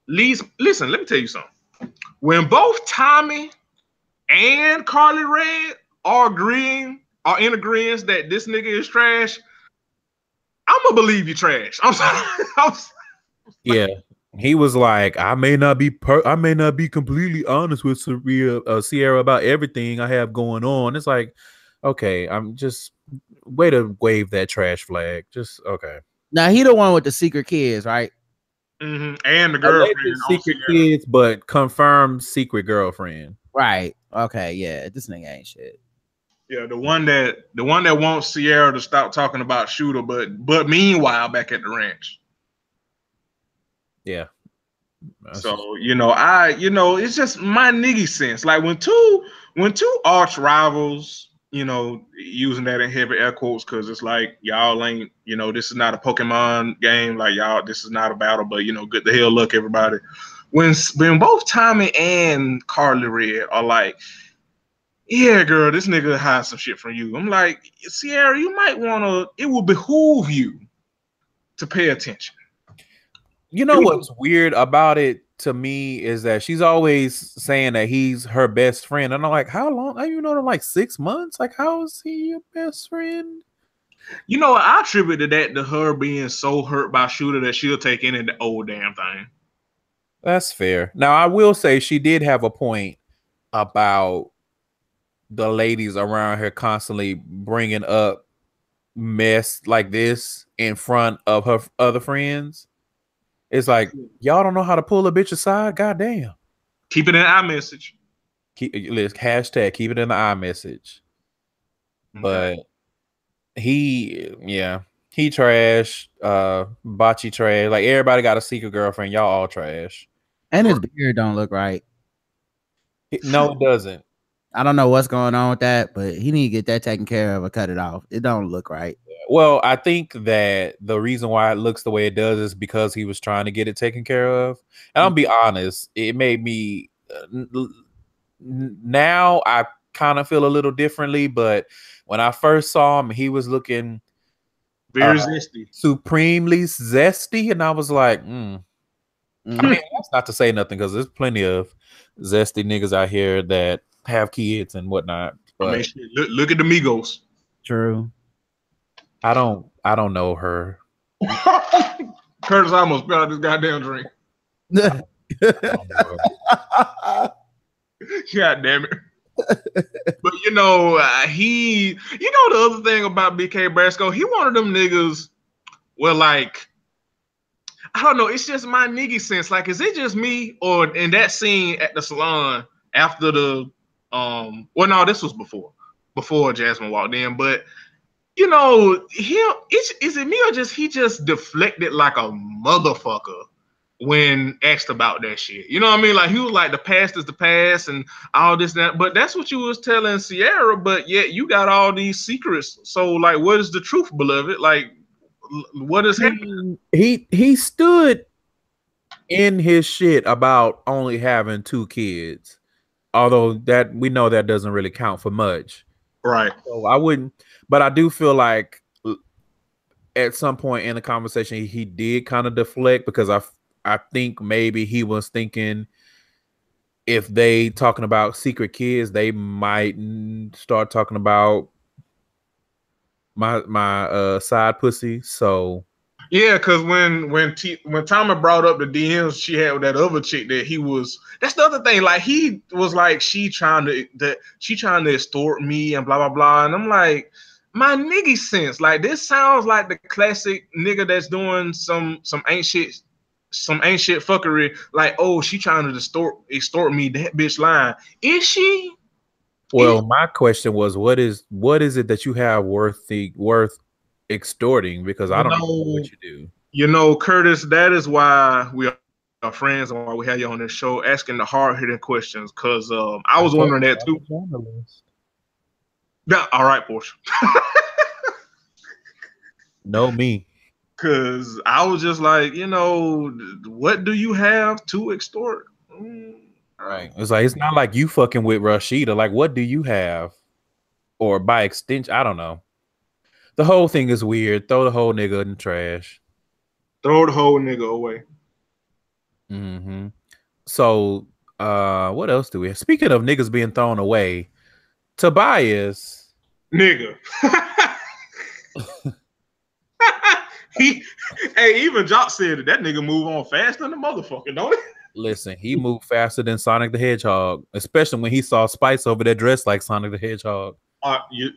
listen, let me tell you something. When both Tommy and Carly Red are in agreement that this nigga is trash, I'm gonna believe you trash. I'm sorry. Yeah. He was like, I may not be completely honest with Sierra about everything I have going on. It's like, okay, I'm just way to wave that trash flag. Just okay. Now he the one with the secret kids, right? Mm-hmm. And the girlfriend, secret kids, but confirmed secret girlfriend. Right. Okay. Yeah. This nigga ain't shit. Yeah, the one that wants Sierra to stop talking about Shooter, but meanwhile back at the ranch. Yeah. So it's just my niggy sense. Like when two arch rivals, using that in heavy air quotes because it's like y'all ain't, this is not a Pokemon game. Like y'all, this is not a battle, but good the hell luck, everybody. When both Tommy and Carly Red are like, yeah, girl, this nigga hides some shit from you. I'm like, Sierra, you might it will behoove you to pay attention. You know what's weird about it? to me is that she's always saying that he's her best friend. And I'm like, how long? You know them like 6 months? Like, how is he your best friend? You know, I attributed that to her being so hurt by Shooter that she'll take any of the old damn thing. That's fair. Now, I will say she did have a point about the ladies around her constantly bringing up mess like this in front of her other friends. It's like, y'all don't know how to pull a bitch aside. Goddamn. Keep it in iMessage. Hashtag keep it in the iMessage. Okay. But he trash, Bocce trash. Like everybody got a secret girlfriend. Y'all all trash. And his beard don't look right. No, it doesn't. I don't know what's going on with that, but he need to get that taken care of or cut it off. It don't look right. Well, I think that the reason why it looks the way it does is because he was trying to get it taken care of. And I'll be honest, it made me now I kind of feel a little differently, but when I first saw him, he was looking very zesty, supremely zesty, and I was like, I mean, that's not to say nothing because there's plenty of zesty niggas out here that have kids and whatnot. But I mean, look at the Migos. True. I don't know her. Curtis almost spilled out this goddamn drink. God damn it. But you know, the other thing about BK Brasco, he one of them niggas where like, I don't know, it's just my nigga sense. Like, is it just me or in that scene at the salon after the well, no, this was before Jasmine walked in, but you know, is it me or just he just deflected like a motherfucker when asked about that shit? You know what I mean? Like he was like, the past is the past and all this, that. But that's what you was telling Sierra, but yet you got all these secrets. So like, what is the truth, beloved? Like, what is happening? He stood in his shit about only having 2 kids. Although that we know that doesn't really count for much. Right. So I wouldn't, but I do feel like at some point in the conversation, he did kind of deflect because I think maybe he was thinking if they talking about secret kids, they might start talking about my side pussy. So yeah, because when Tama brought up the DMs she had with that other chick that he was, that's the other thing. Like he was like, she trying to extort me and blah blah blah, and I'm like, my nigga sense, like this sounds like the classic nigga that's doing some ain't shit fuckery. Like, oh, she trying to extort me. That bitch lying. Is she? Well, my question was, what is it that you have worth extorting? Because I don't know what you do. You know, Curtis, that is why we are friends and why we have you on this show asking the hard-hitting questions. Because I was wondering that too. Yeah, all right, Portia. No, me. Because I was just like, you know, what do you have to extort? Right. It's like, it's not like you fucking with Rashida. Like, what do you have? Or by extension, I don't know. The whole thing is weird. Throw the whole nigga in the trash. Throw the whole nigga away. Mm-hmm. So, what else do we have? Speaking of niggas being thrown away, Tobias. Nigga. Even Jock said that nigga move on faster than the motherfucker, don't he? Listen, he moved faster than Sonic the Hedgehog, especially when he saw Spice over there dressed like Sonic the Hedgehog.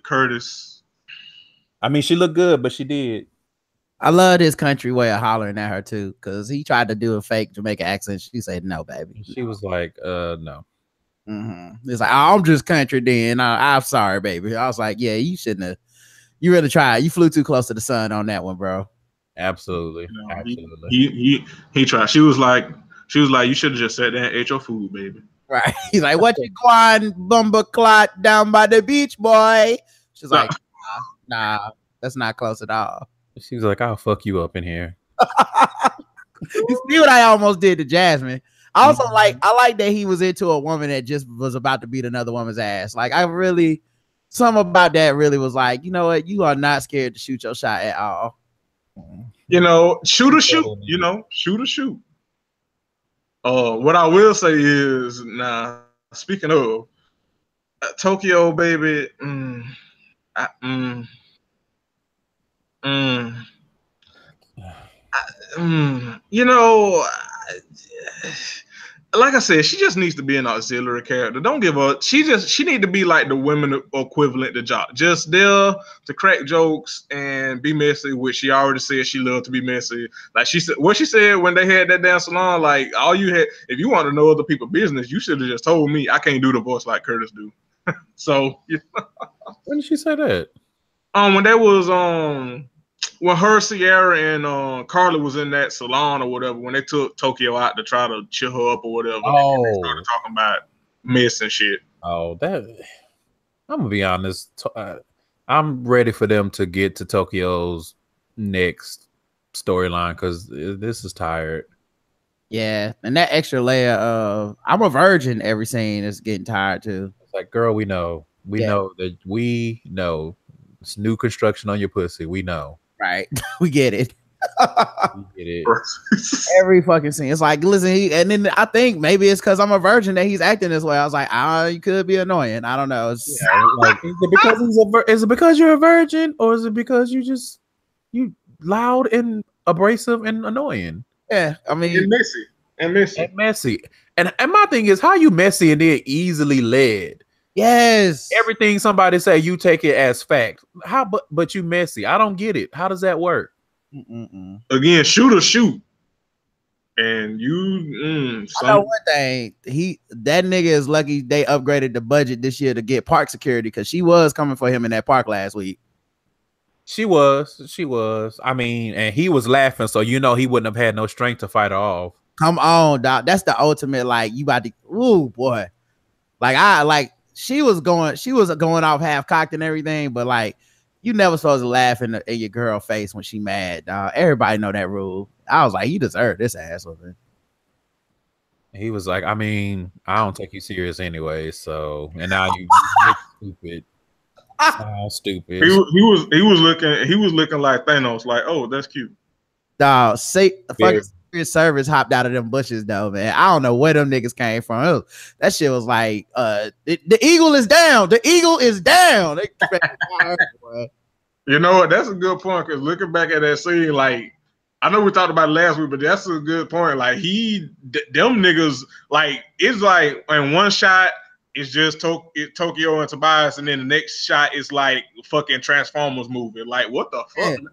Curtis. I mean, she looked good, but she did. I love this country way of hollering at her too, because he tried to do a fake Jamaican accent. She said, "No, baby." She was like, "No." Mm-hmm. It's like, I'm just country then. I'm sorry, baby. I was like, yeah, you shouldn't have. You really tried. You flew too close to the sun on that one, bro. Absolutely. You know, absolutely. He tried. She was like, you should have just sat there and ate your food, baby. Right. He's like, what you going, bumper clot down by the beach, boy? She's like, nah, that's not close at all. She was like, I'll fuck you up in here. You see what I almost did to Jasmine? I also I like that he was into a woman that just was about to beat another woman's ass. Like, something about that really was like, you know what? You are not scared to shoot your shot at all. You know, shoot or shoot. You know, shoot or shoot. What I will say is, now speaking of Tokyo, baby, I, you know, like I said, she just needs to be an auxiliary character. Don't give up. She need to be like the women equivalent to Jock. Just there to crack jokes and be messy, which she already said she loved to be messy. Like she said, what she said when they had that damn salon, like all you had, if you want to know other people's business, you should have just told me. I can't do the voice like Curtis do. So yeah. When did she say that? When they was when her, Sierra, and Carly was in that salon or whatever, when they took Tokyo out to try to chill her up or whatever, Oh, they started talking about mess and shit. Oh, that I'm gonna be honest. I'm ready for them to get to Tokyo's next storyline because this is tired. Yeah, and that extra layer of I'm a virgin every scene is getting tired too. It's like, girl, we know it's new construction on your pussy. We know, right? We get it. We get it. Every fucking scene. It's like, listen, and then I think maybe it's because I'm a virgin that he's acting this way. I was like, you could be annoying. I don't know. Like, is it because you're a virgin, or is it because you loud and abrasive and annoying? Yeah, I mean, and messy. And my thing is, how you messy and then easily led? Yes. Everything somebody say, you take it as fact. How? But you messy. I don't get it. How does that work? Again, shoot or shoot. And you, I know one thing. That nigga is lucky they upgraded the budget this year to get park security because she was coming for him in that park last week. She was. I mean, and he was laughing, so you know he wouldn't have had no strength to fight her off. Come on, dog. That's the ultimate. Like you about to. Ooh, boy. She was going off half cocked and everything, but like you never supposed to laugh in your girl face when she mad, dog. Everybody know that rule. I was like, you deserve this ass whooping. He was like, I mean, I don't take you serious anyway, so and now you look stupid. Stupid. He was looking like Thanos, like, oh, that's cute. Dog, fucking Secret Service hopped out of them bushes though, man. I don't know where them niggas came from. That shit was like, the eagle is down. The eagle is down. You know what? That's a good point because looking back at that scene, like I know we talked about it last week, but that's a good point. Like them niggas, like it's like in one shot. It's just Tokyo and Tobias, and then the next shot is like fucking Transformers movie. Like, what the fuck? Yeah.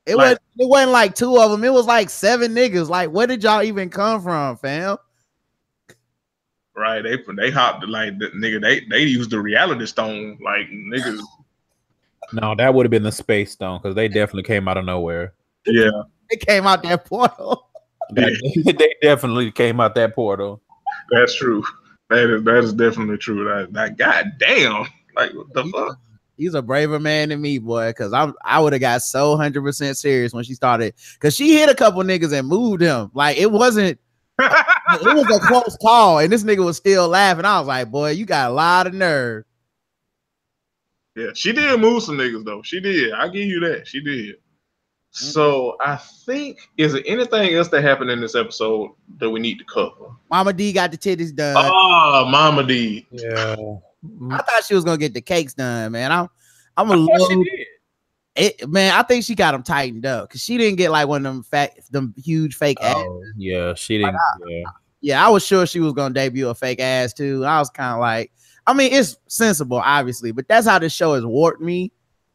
It wasn't like two of them. It was like 7 niggas. Like, where did y'all even come from, fam? Right. They hopped like the nigga. They used the reality stone. Like niggas. No, that would have been the space stone because they definitely came out of nowhere. Yeah. They came out that portal. They definitely came out that portal. That's true. That is definitely true. That goddamn, like what the fuck? He's a braver man than me, boy. Because I would have got so 100% serious when she started. Because she hit a couple niggas and moved them. Like it wasn't. It was a close call, and this nigga was still laughing. I was like, boy, you got a lot of nerve. Yeah, she did move some niggas though. She did. I give you that. She did. So I think, is there anything else that happened in this episode that we need to cover? Mama D got the titties done. Oh, Mama D. Yeah. I thought she was gonna get the cakes done, man. I'm a little. Man, I think she got them tightened up because she didn't get like one of them huge fake ass. Yeah, she didn't. Yeah, I was sure she was gonna debut a fake ass too. I was kind of like, I mean, it's sensible, obviously, but that's how this show has warped me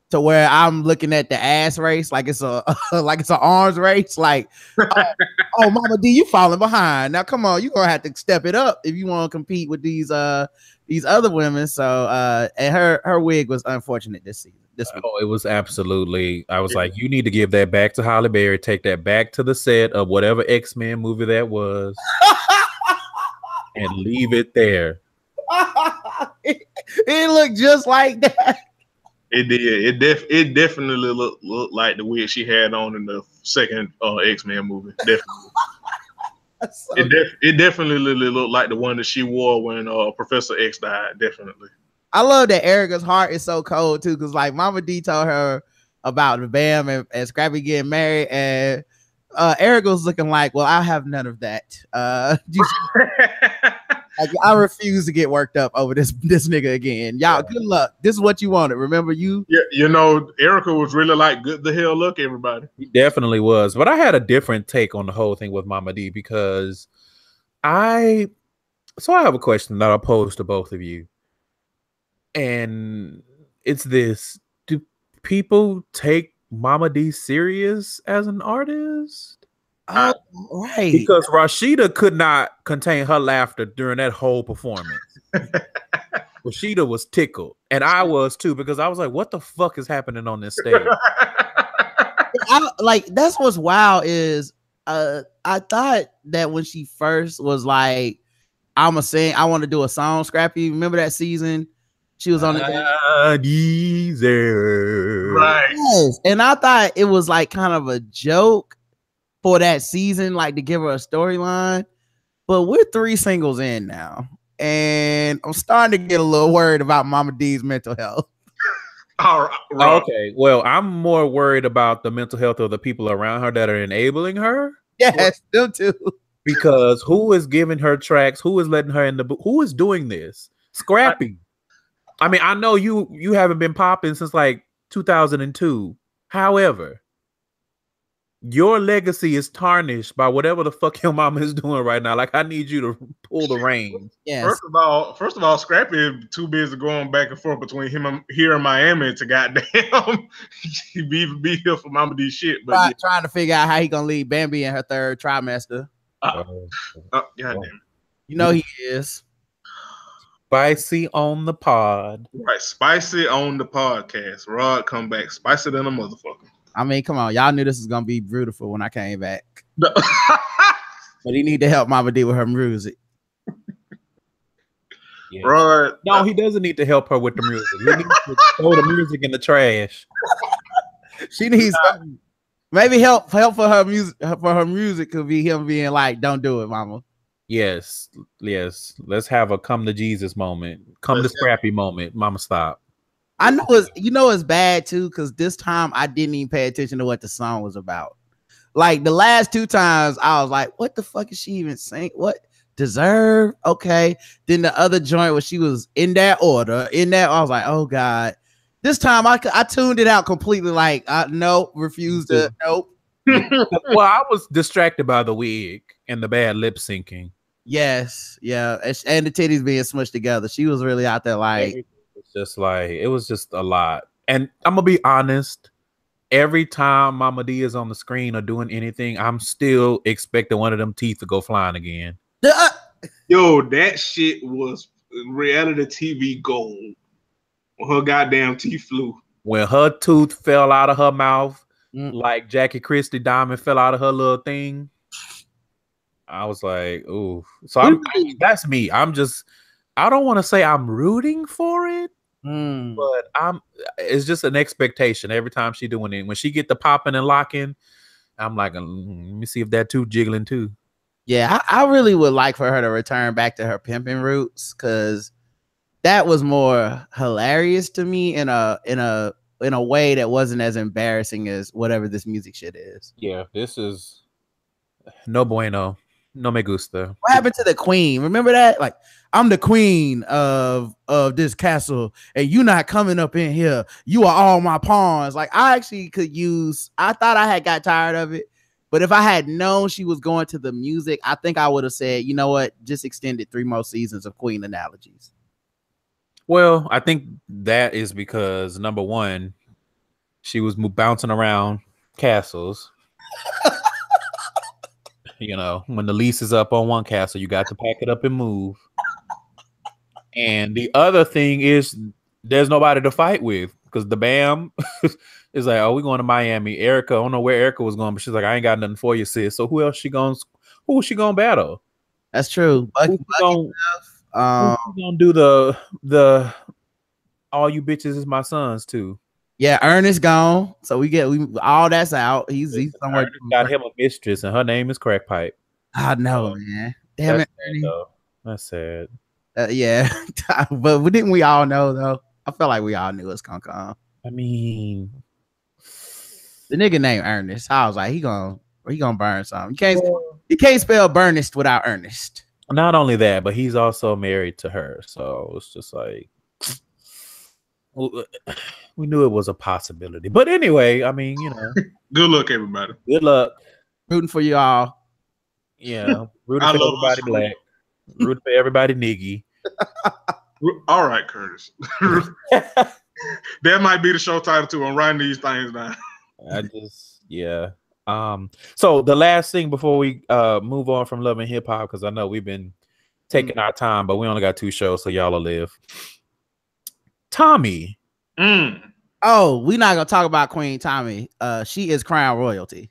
to where I'm looking at the ass race like it's an arms race. Like, oh, Mama D, you falling behind. Now, come on, you're gonna have to step it up if you want to compete with these other women. So, and her wig was unfortunate this season. Oh, it was absolutely. I was like, you need to give that back to Halle Berry. Take that back to the set of whatever X-Men movie that was, and leave it there. It looked just like that. It did. It definitely looked like the wig she had on in the second X-Men movie. Definitely. It definitely looked like the one that she wore when Professor X died. Definitely. I love that Erica's heart is so cold too, because like Mama D told her about the Bam and Scrappy getting married, and Eric was looking like, well, I have none of that. I refuse to get worked up over this nigga again. Y'all, good luck. This is what you wanted. Remember you? Yeah, Erica was really like, good the hell look, everybody. He definitely was. But I had a different take on the whole thing with Mama D because I have a question that I'll pose to both of you. And it's this: do people take Mama D serious as an artist? Oh, right. Because Rashida could not contain her laughter during that whole performance. Rashida was tickled, and I was too, because I was like, "What the fuck is happening on this stage?" That's what's wild is I thought that when she first was like, "I'm a sing, I want to do a song." Scrappy, remember that season? She was on the right. Yes. And I thought it was like kind of a joke for that season, like to give her a storyline. But we're 3 singles in now, and I'm starting to get a little worried about Mama D's mental health. All right. Okay, well, I'm more worried about the mental health of the people around her that are enabling her. Yes, them too. Because who is giving her tracks? Who is letting her in the who is doing this? Scrappy. I mean, I know you haven't been popping since like 2002. However, your legacy is tarnished by whatever the fuck your mama is doing right now. Like, I need you to pull the reins. Yes. First of all, Scrappy is too busy going back and forth between him here in Miami to goddamn be here for Mama D shit. But trying to figure out how he gonna leave Bambi in her 3rd trimester. Goddamn. You know he is. Spicy on the pod. Right, spicy on the podcast. Rod come back spicy than a motherfucker. I mean, come on, y'all knew this was gonna be beautiful when I came back. But he need to help Mama D with her music. Yeah. Rod, no, he doesn't need to help her with the music. He needs to throw the music in the trash. She needs maybe help for her music. For her music could be him being like, "Don't do it, Mama." Yes. Let's have a come to Jesus moment. Come to Scrappy moment. Mama, stop. I know it's bad too, because this time I didn't even pay attention to what the song was about. Like the last 2 times, I was like, "What the fuck is she even saying? What deserve?" Okay. Then the other joint where she was in that order, I was like, "Oh God." This time I tuned it out completely. Like, nope, refused to. Nope. Well, I was distracted by the wig and the bad lip syncing. Yes, yeah, and the titties being smushed together. She was really out there like, it was just a lot. And I'm gonna be honest, every time Mama D is on the screen or doing anything, I'm still expecting one of them teeth to go flying again. Yo, that shit was reality TV gold. Her goddamn teeth flew. When her tooth fell out of her mouth, like Jackie Christie Diamond fell out of her little thing, I was like, ooh. So that's me. I don't want to say I'm rooting for it, but it's just an expectation every time she doing it. When she get the popping and locking, I'm like, let me see if that tooth jiggling too. Yeah, I really would like for her to return back to her pimping roots, because that was more hilarious to me in a way that wasn't as embarrassing as whatever this music shit is. Yeah, this is no bueno. No me gusta. What happened to the queen? Remember that? Like, I'm the queen of this castle, and you not coming up in here. You are all my pawns. Like, I actually could use. I thought I had got tired of it, but if I had known she was going to the music, I think I would have said, you know what, just extended 3 more seasons of Queen analogies. Well, I think that is because, number one, she was bouncing around castles. You know, when the lease is up on one castle, you got to pack it up and move. And the other thing is, there's nobody to fight with, because the BAM is like, oh, we're going to Miami. Erica, I don't know where Erica was going, but she's like, I ain't got nothing for you, sis. So who is she going to battle? That's true. Who's gonna do the all you bitches is my sons too? Yeah, Ernest gone, so we all that's out. He's somewhere. Got him a mistress, and her name is Crack Pipe. I know, man. Damn it, Ernie. That's sad. Yeah, but didn't we all know though? I felt like we all knew it's gonna come. I mean, the nigga named Ernest. I was like, he gonna or he gonna burn something. You can't spell Burnest without Ernest. Not only that, but he's also married to her. So it's just like we knew it was a possibility. But anyway, I mean, you know. Good luck, everybody. Good luck. Rooting for you all. Yeah. Rooting for everybody black. Rooting for everybody niggy. All right, Curtis. That might be the show title too. I'm writing these things down. So the last thing before we move on from Love and Hip Hop, because I know we've been taking our time, but we only got 2 shows, so y'all will live. Tommy. Oh, we're not gonna talk about Queen Tommy. She is crown royalty.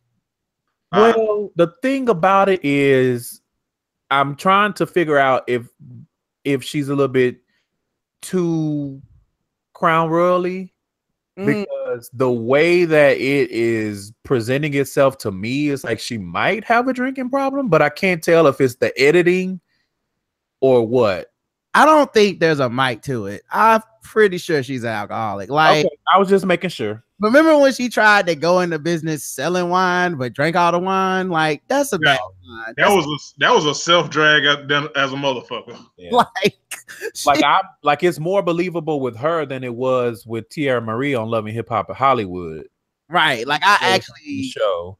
Well, the thing about it is, I'm trying to figure out if she's a little bit too crown royally, because the way that it is presenting itself to me is like she might have a drinking problem, but I can't tell if it's the editing or what. I don't think there's a mic to it. I'm pretty sure she's an alcoholic. Like, okay, I was just making sure. Remember when she tried to go into business selling wine, but drank all the wine? Like, that's a bad wine. That was a self drag as a motherfucker. Yeah. Like it's more believable with her than it was with Tierra Marie on Love and Hip Hop at Hollywood. Right. Like I actually show.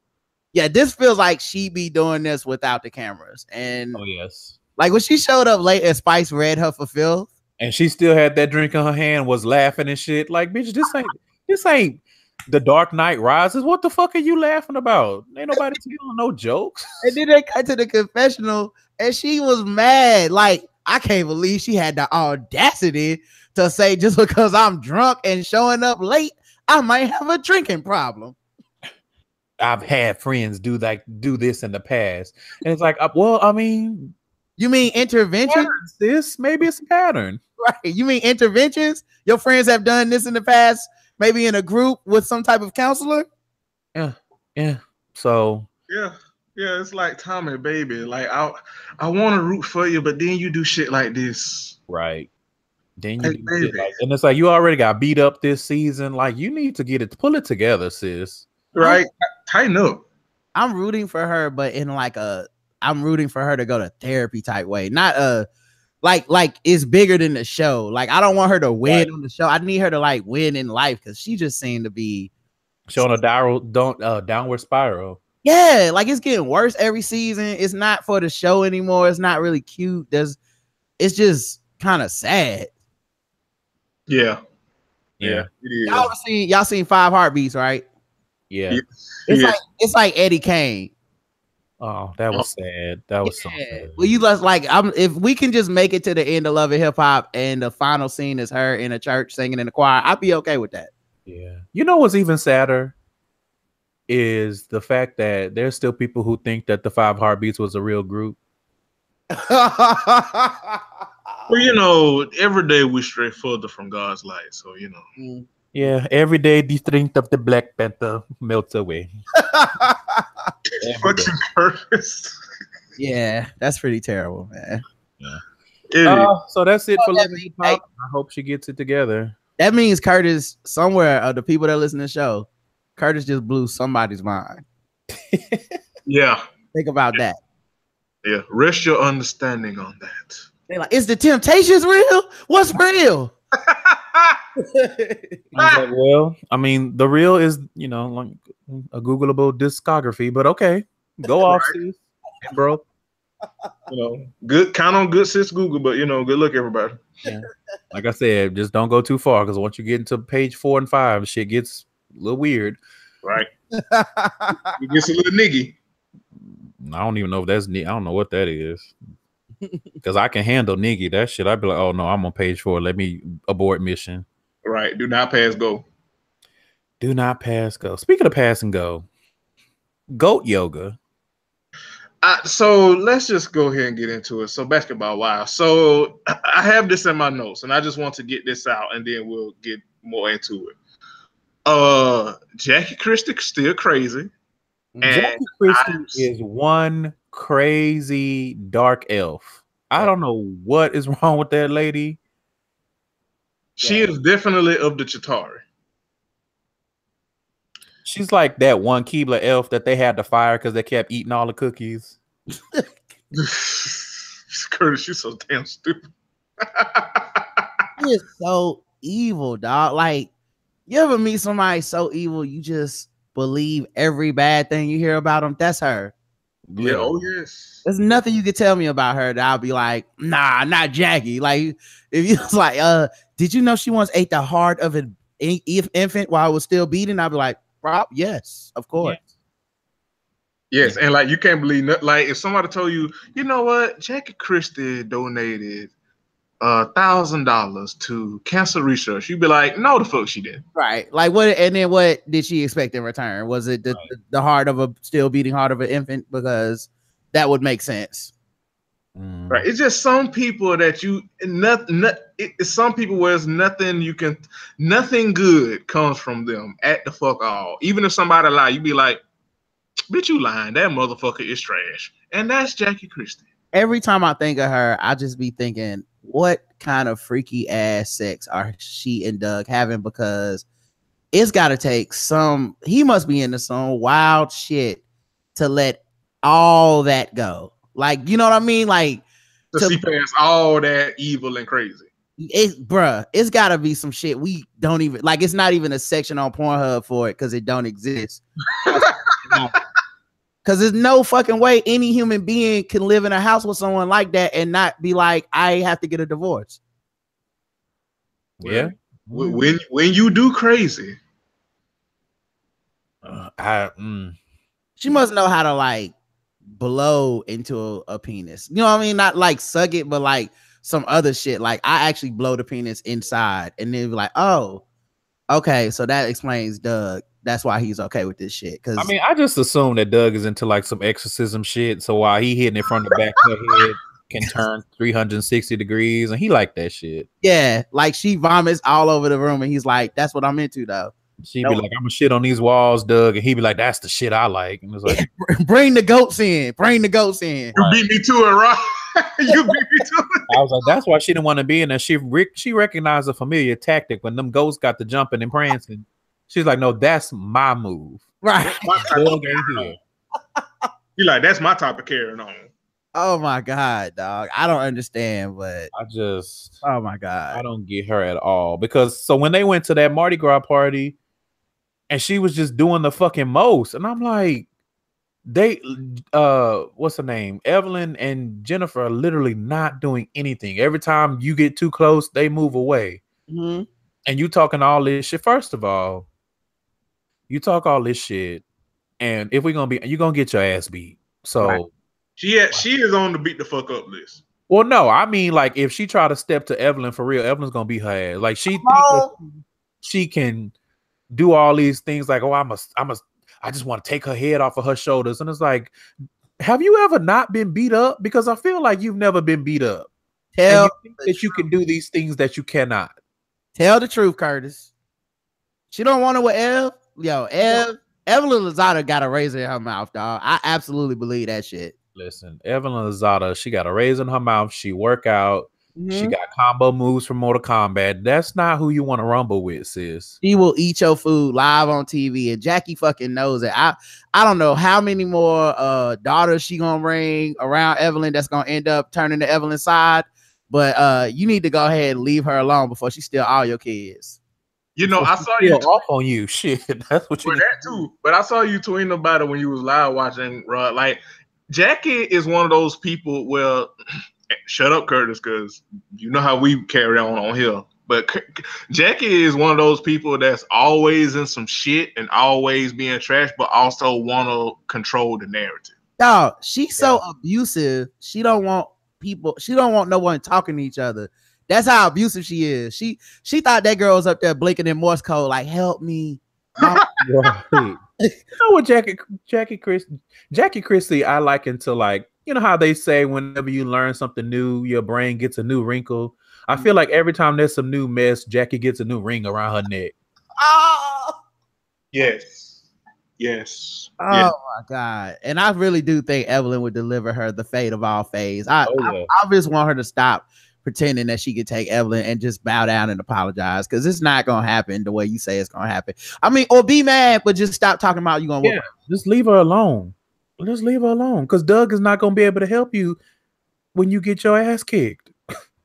Yeah, this feels like she be doing this without the cameras. And oh yes. Like when she showed up late and Spice read her for filth. And she still had that drink in her hand, was laughing and shit. Like, bitch, this ain't The Dark Knight Rises. What the fuck are you laughing about? Ain't nobody telling no jokes. And then they cut to the confessional and she was mad. Like, I can't believe she had the audacity to say just because I'm drunk and showing up late, I might have a drinking problem. I've had friends do this in the past. And it's like, well, I mean, you mean intervention? Maybe it's a pattern. Right. You mean interventions? Your friends have done this in the past, maybe in a group with some type of counselor? Yeah. So yeah, it's like Tommy, baby. Like I want to root for you, but then you do shit like this. Right. Then you do shit like, and it's like you already got beat up this season. Like you need to pull it together, sis. Right. Tighten up. I'm rooting for her, but in like I'm rooting for her to go to therapy type way. Not like it's bigger than the show. Like I don't want her to win on the show. I need her to like win in life because she just seemed to be showing a downward spiral. Yeah, like it's getting worse every season. It's not for the show anymore. It's not really cute. It's just kind of sad. Yeah. Y'all seen 5 Heartbeats, right? Yeah. It's like Eddie Kane. Oh, that was sad. That was so sad. Well, you just like if we can just make it to the end of Love and Hip Hop and the final scene is her in a church singing in the choir, I'd be okay with that. Yeah. You know what's even sadder is the fact that there's still people who think that the 5 Heartbeats was a real group. Well, you know, every day we stray further from God's light, so you know. Yeah, every day the strength of the Black Panther melts away. Fucking Curtis. Yeah, that's pretty terrible, man. Yeah. So that's it for Love and Hip Hop. I hope she gets it together. That means Curtis, somewhere of the people that listen to the show, Curtis just blew somebody's mind. Yeah. Think about that. Yeah. Rest your understanding on that. They're like, is the Temptations real? What's real? Like, well, I mean, the real is, you know, like a Googleable discography, but okay, go off, sis, bro. You know, good count on good sis Google, but you know, good luck, everybody. Yeah. Like I said, just don't go too far because once you get into page 4 and 5, shit gets a little weird. Right. It gets a little niggy. I don't even know if that's I don't know what that is. Because I can handle niggy. That shit, I'd be like, oh no, I'm on page 4. Let me abort mission. Right. Do not pass go. Do not pass go. Speaking of pass and go, goat yoga. So let's just go ahead and get into it. So Basketball Wives. So I have this in my notes, and I just want to get this out, and then we'll get more into it. Jackie Christie still crazy. Jackie Christie is one crazy dark elf. I don't know what is wrong with that lady. She is definitely of the Chitauri. She's like that one Keebler elf that they had to fire because they kept eating all the cookies. Curtis, you're so damn stupid. He is so evil, dog. Like, you ever meet somebody so evil you just believe every bad thing you hear about them? That's her. Yeah, oh yes. There's nothing you could tell me about her that I'll be like, nah, not Jackie. Like, if you was like, did you know she once ate the heart of an infant while it was still beating? I'll be like, Rob, yes, of course. Yes, and like you can't believe like if somebody told you, you know what, Jackie Christie donated $1,000 to cancer research, you'd be like, no, the fuck she didn't. Right. Like what? And then what did she expect in return? Was it the heart of a still beating heart of an infant? Because that would make sense. Right. It's just some people that you it's some people where it's nothing good comes from them at the fuck all. Even if somebody lie, you be like, bitch, you lying. That motherfucker is trash. And that's Jackie Christie. Every time I think of her, I just be thinking, what kind of freaky ass sex are she and Doug having? Because it's got to take he must be into some wild shit to let all that go. Like, you know what I mean? Like, to see past all that evil and crazy. It's got to be some shit we don't even, like, it's not even a section on Pornhub for it because it don't exist. Because there's no fucking way any human being can live in a house with someone like that and not be like, I have to get a divorce. Yeah. When you do crazy. She must know how to like blow into a penis. You know what I mean? Not like suck it, but like some other shit. Like I actually blow the penis inside and then be like, oh, okay. So that explains Doug. That's why he's okay with this shit. Because I mean, I just assume that Doug is into like some exorcism shit. So while he hitting it from the back of her head can turn 360 degrees, and he like that shit. Yeah, like she vomits all over the room, and he's like, "That's what I'm into, though." She'd be like, "I'm gonna shit on these walls, Doug," and he'd be like, "That's the shit I like." And it's like, "Bring the goats in. Bring the goats in." You beat me to it, right? You beat me to it. I was like, that's why she didn't want to be in there. She recognized a familiar tactic when them goats got to jumping and prancing. She's like, no, that's my move. Right. Doug ain't here. You like, that's my type of carrying on. Oh my God, dog. I don't understand, but oh my God. I don't get her at all. Because so when they went to that Mardi Gras party and she was just doing the fucking most, and I'm like, what's her name? Evelyn and Jennifer are literally not doing anything. Every time you get too close, they move away. Mm-hmm. And you talking all this shit. First of all, you talk all this shit, and if you're gonna get your ass beat. So right. She is on the beat the fuck up list. Well, no, I mean, like, if she try to step to Evelyn for real, Evelyn's gonna beat her ass. Like, she thinks she can do all these things. Like, oh, I just want to take her head off of her shoulders. And it's like, have you ever not been beat up? Because I feel like you've never been beat up. Tell you think that you can do these things that you cannot. Tell the truth, Curtis. She don't want to with Ev. Yo, Evelyn Lozada got a razor in her mouth, dog. I absolutely believe that shit. Listen, Evelyn Lozada, she got a razor in her mouth. She work out. Mm-hmm. She got combo moves from Mortal Kombat. That's not who you want to rumble with, sis. She will eat your food live on TV, and Jackie fucking knows it. I don't know how many more daughters she gonna bring around Evelyn that's gonna end up turning to Evelyn's side. But you need to go ahead and leave her alone before she steal all your kids. You know, I saw you off on you. Shit, that's what you. That too. But I saw you tweeting about it when you was live watching. Like, Jackie is one of those people. Well, shut up, Curtis, because you know how we carry on here. But Jackie is one of those people that's always in some shit and always being trash, but also want to control the narrative. Dog, she's so abusive. She don't want no one talking to each other. That's how abusive she is. She thought that girl was up there blinking in Morse code, like, help me. You know what, Jackie Christie, I liken to, like, you know how they say whenever you learn something new, your brain gets a new wrinkle. I feel like every time there's some new mess, Jackie gets a new ring around her neck. Oh, yes. Oh my God. And I really do think Evelyn would deliver her the fate of all phase. I just want her to stop pretending that she could take Evelyn and just bow down and apologize, because it's not gonna happen the way you say it's gonna happen. I mean, or be mad, but just stop talking about you gonna whoop her. Just leave her alone. Just leave her alone, because Doug is not gonna be able to help you when you get your ass kicked.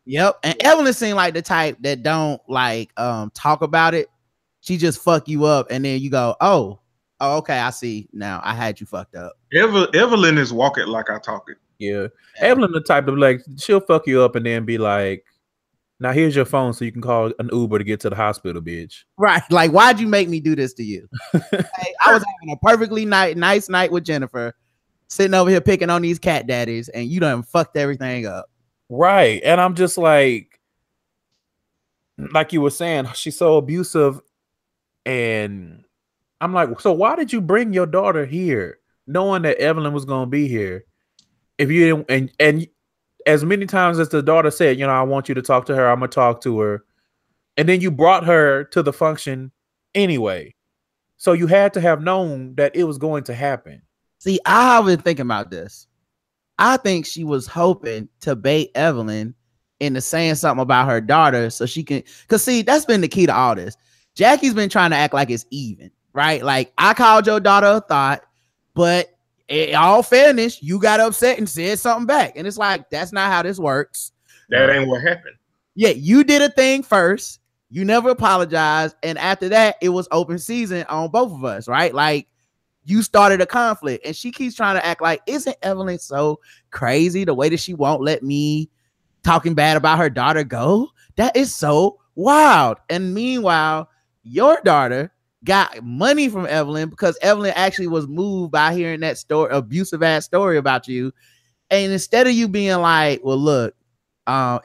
Yep. And Evelyn seemed like the type that don't like talk about it. She just fuck you up, and then you go, oh, okay, I see now. I had you fucked up. Evelyn is walk it like I talk it. Yeah. Evelyn the type of like, she'll fuck you up and then be like, now here's your phone so you can call an Uber to get to the hospital, bitch. Right. Like, why'd you make me do this to you? Hey, I was having a perfectly nice night with Jennifer, sitting over here picking on these cat daddies, and you done fucked everything up. Right. And I'm just like you were saying, she's so abusive. And I'm like, so why did you bring your daughter here knowing that Evelyn was going to be here? If you didn't, and as many times as the daughter said, I want you to talk to her, I'm going to talk to her. And then you brought her to the function anyway. So you had to have known that it was going to happen. See, I've been thinking about this. I think she was hoping to bait Evelyn into saying something about her daughter so she can, because see, that's been the key to all this. Jackie's been trying to act like it's even, right? Like, I called your daughter a thought, but in all fairness, you got upset and said something back. And it's like, that's not how this works. That ain't what happened. Yeah, you did a thing first. You never apologized. And after that, it was open season on both of us, right? Like, you started a conflict. And she keeps trying to act like, isn't Evelyn so crazy the way that she won't let me talking bad about her daughter go? That is so wild. And meanwhile, your daughter got money from Evelyn because Evelyn actually was moved by hearing that story, abusive ass story about you. And instead of you being like, well, look,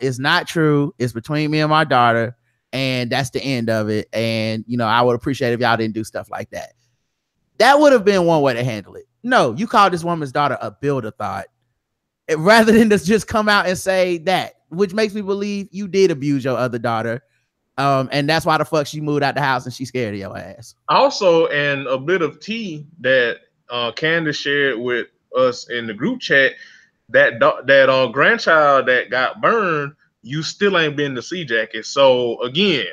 it's not true. It's between me and my daughter, and that's the end of it. And, I would appreciate if y'all didn't do stuff like that. That would have been one way to handle it. No, you called this woman's daughter a builder thought, rather than just come out and say that, which makes me believe you did abuse your other daughter. And that's why the fuck she moved out the house and she's scared of your ass. Also, and a bit of tea that Candace shared with us in the group chat, that grandchild that got burned, you still ain't been to see Jackie. So again,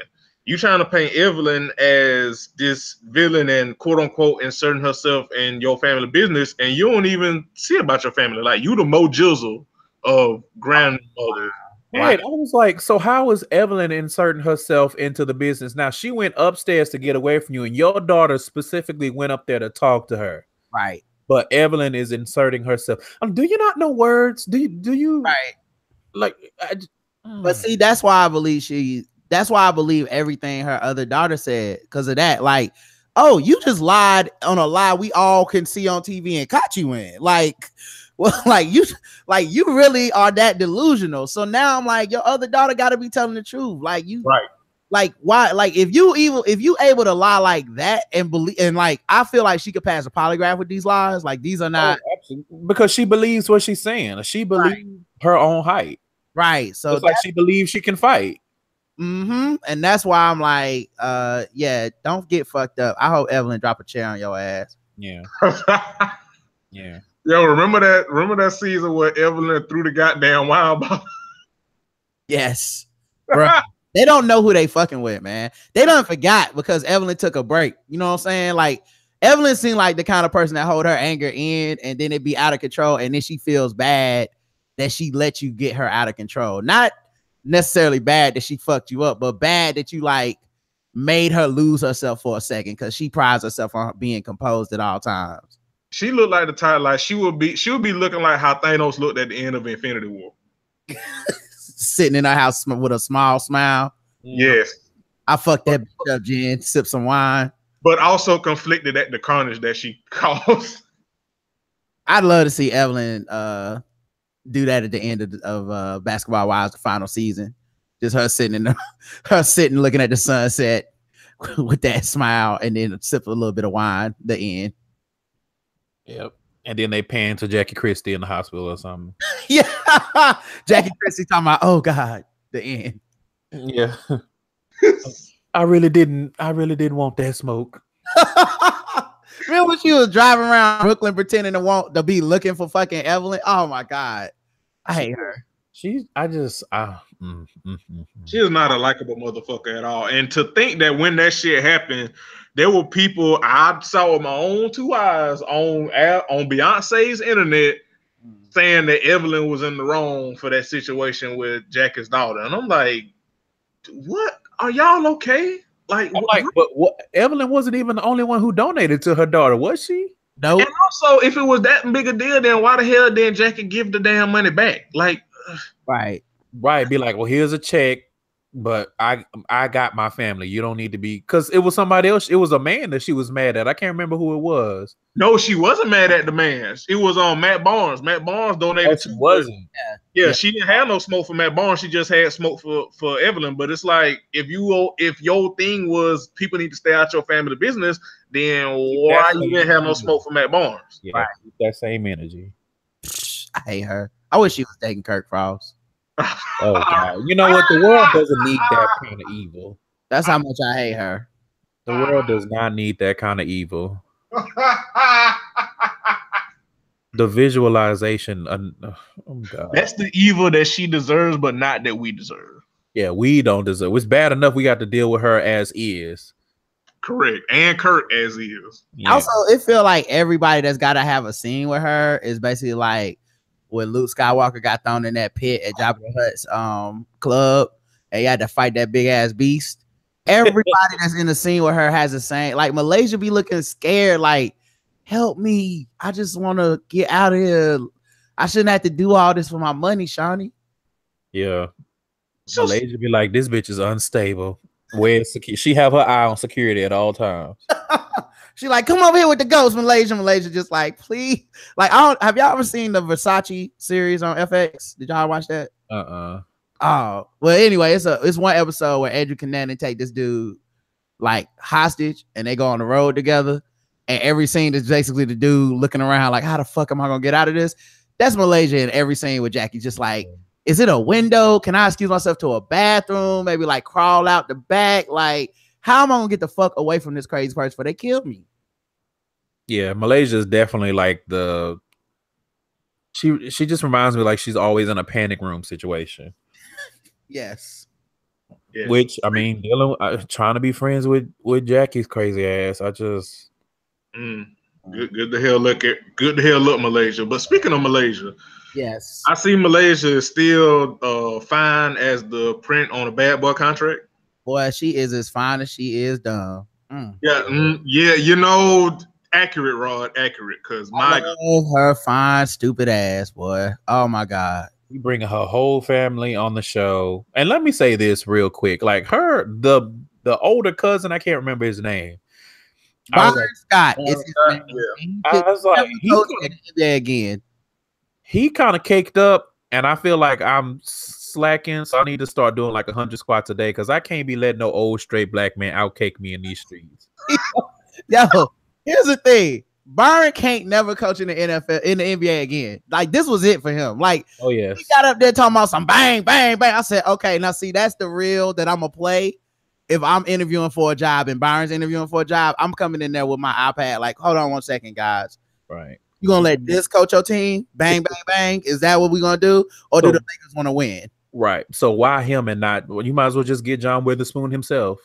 you trying to paint Evelyn as this villain and quote unquote inserting herself in your family business, and you don't even see about your family. Like, you the Mo Jizzle of grandmother. Right. I was like, so how is Evelyn inserting herself into the business? Now, she went upstairs to get away from you, and your daughter specifically went up there to talk to her. Right. But Evelyn is inserting herself. Do you not know words? Do you? Right. Like, but see, that's why I believe everything her other daughter said, because of that. Like, oh, you just lied on a lie we all can see on TV and caught you in. Like, well, you really are that delusional. So now I'm like, your other daughter got to be telling the truth. Like, you, right? Like, why? Like, if you able to lie like that and believe, and like, I feel like she could pass a polygraph with these lies. Like, these are not because she believes what she's saying. She believes her own height. Right. So it's like she believes she can fight. Mm-hmm. And that's why I'm like, yeah, don't get fucked up. I hope Evelyn drop a chair on your ass. Yeah. Yeah. Yo, remember that season where Evelyn threw the goddamn wine bottle? Yes. Bro, they don't know who they fucking with, man. They done forgot because Evelyn took a break. You know what I'm saying? Like, Evelyn seemed like the kind of person that hold her anger in and then it be out of control, and then she feels bad that she let you get her out of control. Not necessarily bad that she fucked you up, but bad that you like made her lose herself for a second, because she prides herself on being composed at all times. She looked like the type, like she would be looking like how Thanos looked at the end of Infinity War. Sitting in her house with a small smile. Yes. I fucked that bitch up, Jen. Sip some wine. But also conflicted at the carnage that she caused. I'd love to see Evelyn do that at the end of Basketball Wives, the final season. Just her sitting looking at the sunset with that smile, and then sip a little bit of wine. The end. Yep. And then they pan to Jackie Christie in the hospital or something. Yeah. Jackie Christie talking about, oh God, the end. Yeah. I really didn't want that smoke. Remember when she was driving around Brooklyn pretending to be looking for fucking Evelyn? Oh my God. I hate her. She is not a likable motherfucker at all. And to think that when that shit happened, there were people I saw with my own two eyes on Beyonce's internet saying that Evelyn was in the wrong for that situation with Jackie's daughter. And I'm like, what? Are y'all okay? Like, but what? Evelyn wasn't even the only one who donated to her daughter, was she? No. And also, if it was that big a deal, then why the hell didn't Jackie give the damn money back? Like, right. Be like, well, here's a check, but I got my family. You don't need to be, because it was somebody else. It was a man that she was mad at. I can't remember who it was. No, she wasn't mad at the man. It was on Matt Barnes. Matt Barnes donated. She wasn't. Yeah, she didn't have no smoke for Matt Barnes. She just had smoke for Evelyn. But it's like, if your thing was people need to stay out your family business, then why you didn't have no smoke for Matt Barnes? Yeah, right. That same energy. I hate her. I wish she was taking Kirk Frost. Oh God! You know what? The world doesn't need that kind of evil. That's how much I hate her. The world does not need that kind of evil. The visualization. Oh God. That's the evil that she deserves, but not that we deserve. Yeah, we don't deserve. It's bad enough we got to deal with her as is. Correct, and Kirk as is. Yeah. Also, it feel like everybody that's got to have a scene with her is basically like when Luke Skywalker got thrown in that pit at Jabba the Hutt's club, and he had to fight that big ass beast. Everybody that's in the scene with her has the same. Like Malaysia be looking scared, like, help me. I just want to get out of here. I shouldn't have to do all this for my money, Shawnee. Yeah. Malaysia be like, this bitch is unstable. Where's she have her eye on security at all times. She like, come over here with the ghost, Malaysia. Malaysia just like, please. Like, have y'all ever seen the Versace series on FX? Did y'all watch that? Oh, well, anyway, it's one episode where Andrew Cunanan take this dude like hostage and they go on the road together. And every scene is basically the dude looking around like, how the fuck am I gonna get out of this? That's Malaysia in every scene with Jackie. Just like, is it a window? Can I excuse myself to a bathroom? Maybe like crawl out the back? Like, how am I gonna get the fuck away from this crazy person before they kill me? Yeah, Malaysia is definitely like she just reminds me like she's always in a panic room situation. Yes. Yeah. Which, I mean, trying to be friends with Jackie's crazy ass. I just good to hell look Malaysia. But speaking of Malaysia, yes, I see Malaysia is still fine as the print on a Bad Boy contract. Boy, she is as fine as she is dumb. Yeah, you know, accurate, Rod, accurate. Because I love her fine, stupid ass, boy. Oh my God. We bring her whole family on the show. And let me say this real quick. Like the older cousin, I can't remember his name. Byron Scott is his name. Yeah. I was like, he kind of caked up, and I feel like I'm slacking, so I need to start doing like 100 squats a day because I can't be letting no old straight black man outcake me in these streets. Yo, here's the thing. Byron can't never coach in the NFL, in the NBA again. Like, this was it for him. Like, oh yeah, he got up there talking about some bang, bang, bang. I said, okay, now see, that's the real that I'm gonna play. If I'm interviewing for a job and Byron's interviewing for a job, I'm coming in there with my iPad. Like, hold on 1 second, guys. Right. You gonna let this coach your team? Bang, bang, bang. Is that what we gonna do? Or do the Lakers want to win? Right. So why him and not? Well, you might as well just get John Witherspoon himself.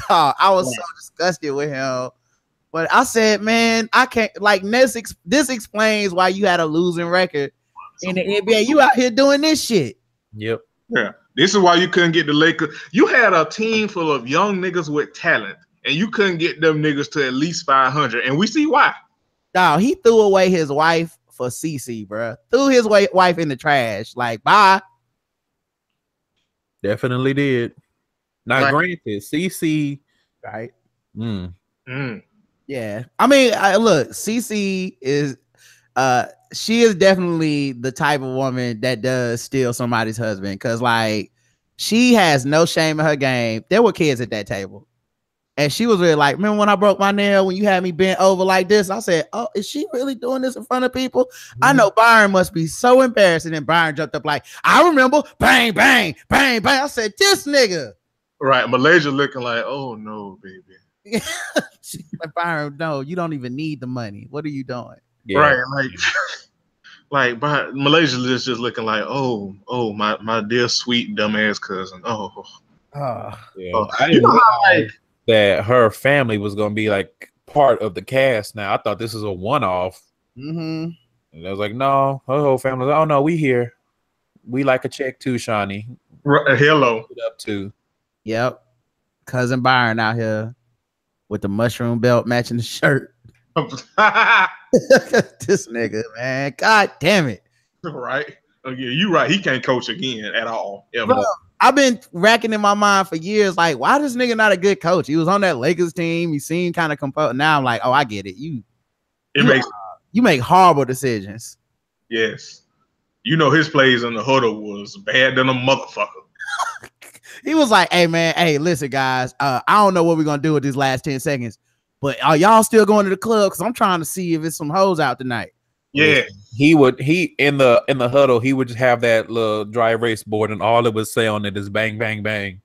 Dog, I was so disgusted with him. But I said, man, I can't. Like, this explains why you had a losing record in the NBA. You out here doing this shit. Yep. Yeah. This is why you couldn't get the Lakers. You had a team full of young niggas with talent, and you couldn't get them niggas to at least 500. And we see why. Dog, he threw away his wife for CC, bro. Threw his wife in the trash. Like, bye. Definitely did. Now, granted, CC. Right. Yeah, I mean, look, CC is, she is definitely the type of woman that does steal somebody's husband because, like, she has no shame in her game. There were kids at that table, and she was really like, "Remember when I broke my nail? When you had me bent over like this?" I said, "Oh, is she really doing this in front of people?" I know Byron must be so embarrassed, and then Byron jumped up like, "I remember, bang, bang, bang, bang." I said, "This nigga." Right, Malaysia looking like, "Oh no, baby." Like, Byron, no, you don't even need the money. What are you doing? Yeah. Right, like Like, Malaysia is just looking like, oh, my dear sweet dumbass cousin. Oh, yeah. I you didn't know how realize that her family was gonna be like part of the cast. Now I thought this was a one-off. Mm-hmm. And I was like, no, her whole family was like, oh no, we here. We like a check too, Shawnee. Hello. Up to. Yep. Cousin Byron out here with the mushroom belt matching the shirt. This nigga, man. God damn it. Right. Oh, yeah, you right. He can't coach again at all. Bro, I've been racking in my mind for years, like, why this nigga not a good coach? He was on that Lakers team. He seemed kind of composed. Now I'm like, oh, I get it. You make horrible decisions. Yes. You know his plays in the huddle was bad than a motherfucker. He was like, hey, man, hey, listen, guys, I don't know what we're going to do with these last 10 seconds, but are y'all still going to the club? Because I'm trying to see if it's some hoes out tonight. Yeah. He in the huddle, he would just have that little dry erase board, and all it would say on it is bang, bang, bang.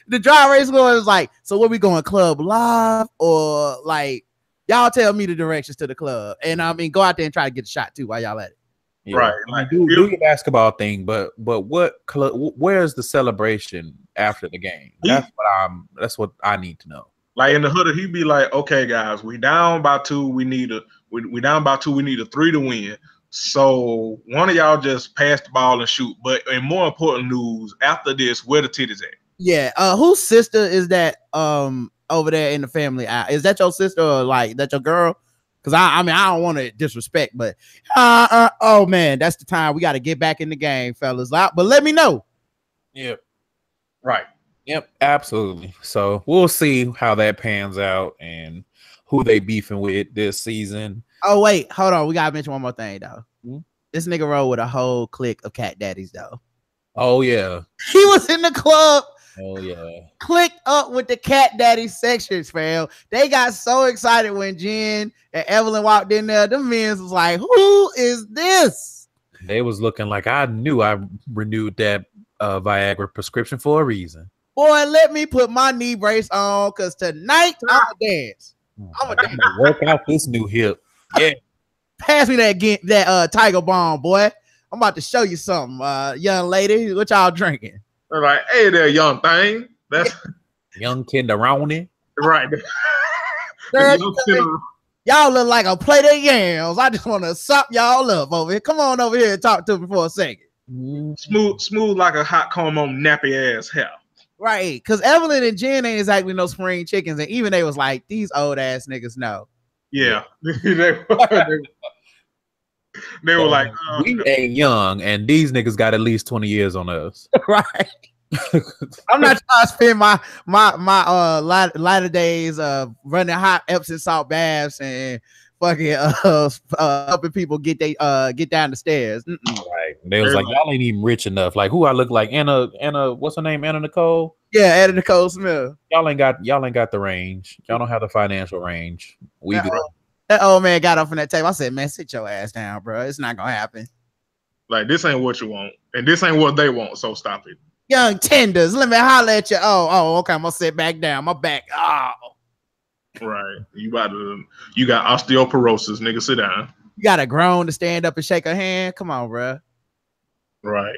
The dry erase board is like, so what we going, club live, or like, y'all tell me the directions to the club. And I mean, go out there and try to get a shot too while y'all at it. Yeah. Right. Like, do your basketball thing, but where's the celebration after the game? That's what I need to know. Like in the huddle, he'd be like, okay, guys, we down by 2. We down by 2. We need a 3 to win. So one of y'all just pass the ball and shoot. But in more important news, after this, where the titties at? Yeah. Whose sister is that over there in the family? Is that your sister, or like that your girl? Because I mean, I don't want to disrespect, but oh man, that's the time we got to get back in the game, fellas. But let me know. Yep. Right. Yep, absolutely. So we'll see how that pans out and who they beefing with this season. Oh wait, hold on. We gotta mention one more thing though. Hmm? This nigga rolled with a whole clique of cat daddies though. Oh yeah. He was in the club. Oh yeah. Clicked up with the cat daddy sections, fam. They got so excited when Jen and Evelyn walked in there. The men was like, who is this? They was looking like I knew I renewed that Viagra prescription for a reason. Boy, let me put my knee brace on, because tonight I'm going to dance. I'm going to work out this new hip. Yeah. Pass me that Tiger Bomb, boy. I'm about to show you something, young lady. What y'all drinking? They're like, hey there, young thing. That's young tenderoni. Right. Y'all look like a plate of yams. I just want to sop y'all up over here. Come on over here and talk to me for a second. Smooth like a hot comb on nappy ass hair. Right, because Evelyn and Jen ain't exactly no spring chickens, and even they was like, these old ass niggas know. Yeah. They were like, we ain't young, and these niggas got at least 20 years on us. Right. I'm not trying to spend my latter days running hot Epsom salt baths and fucking helping people get down the stairs. Right. They was like, y'all ain't even rich enough. Like, who I look like? Anna, what's her name? Anna Nicole? Yeah, Anna Nicole Smith. Y'all ain't got the range. Y'all don't have the financial range. We do. That old man got up from that table. I said, man, sit your ass down, bro. It's not gonna happen. Like, this ain't what you want, and this ain't what they want, so stop it. Young tenders, let me holler at you. Oh, okay. I'm gonna sit back down. My back. Oh. Right. You got osteoporosis, nigga. Sit down. You got a grown to stand up and shake her hand. Come on, bro. Right.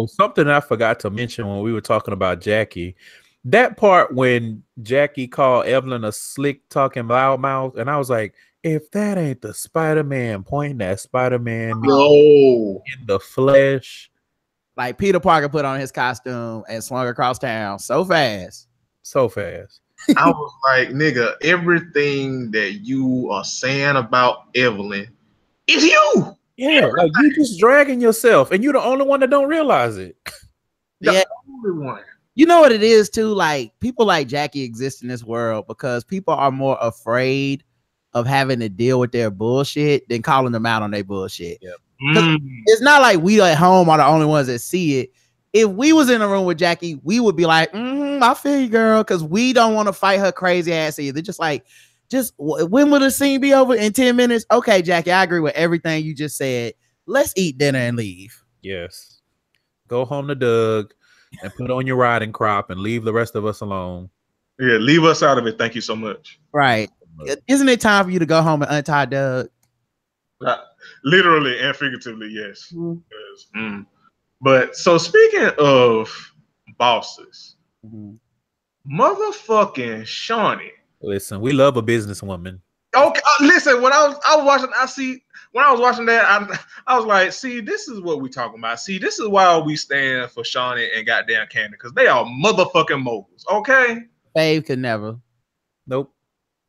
Something I forgot to mention when we were talking about Jackie. That part when Jackie called Evelyn a slick talking loudmouth, and I was like, if that ain't the Spider-Man pointing at Spider-Man in the flesh. Like Peter Parker put on his costume and swung across town so fast. So fast. I was like, nigga, everything that you are saying about Evelyn is you. Yeah, like you just dragging yourself, and you're the only one that don't realize it. Yeah. The only one. You know what it is too? Like, people like Jackie exist in this world because people are more afraid of having to deal with their bullshit than calling them out on their bullshit. Yep. It's not like we at home are the only ones that see it. If we was in a room with Jackie, we would be like, I feel you, girl, because we don't want to fight her crazy ass either. Just when will the scene be over? In 10 minutes? Okay, Jackie, I agree with everything you just said. Let's eat dinner and leave. Yes. Go home to Doug and put on your riding crop and leave the rest of us alone. Yeah, leave us out of it. Thank you so much. Right. Isn't it time for you to go home and untie Doug? Literally and figuratively, yes. Mhm. But so speaking of bosses, Mhm. motherfucking Shawnee. Listen, we love a businesswoman. Okay, listen. When I was watching, when I was watching that, I was like, see, this is what we talking about. See, this is why we stand for Shawnee and goddamn Candy, because they are motherfucking moguls. Okay. Fave could never. Nope.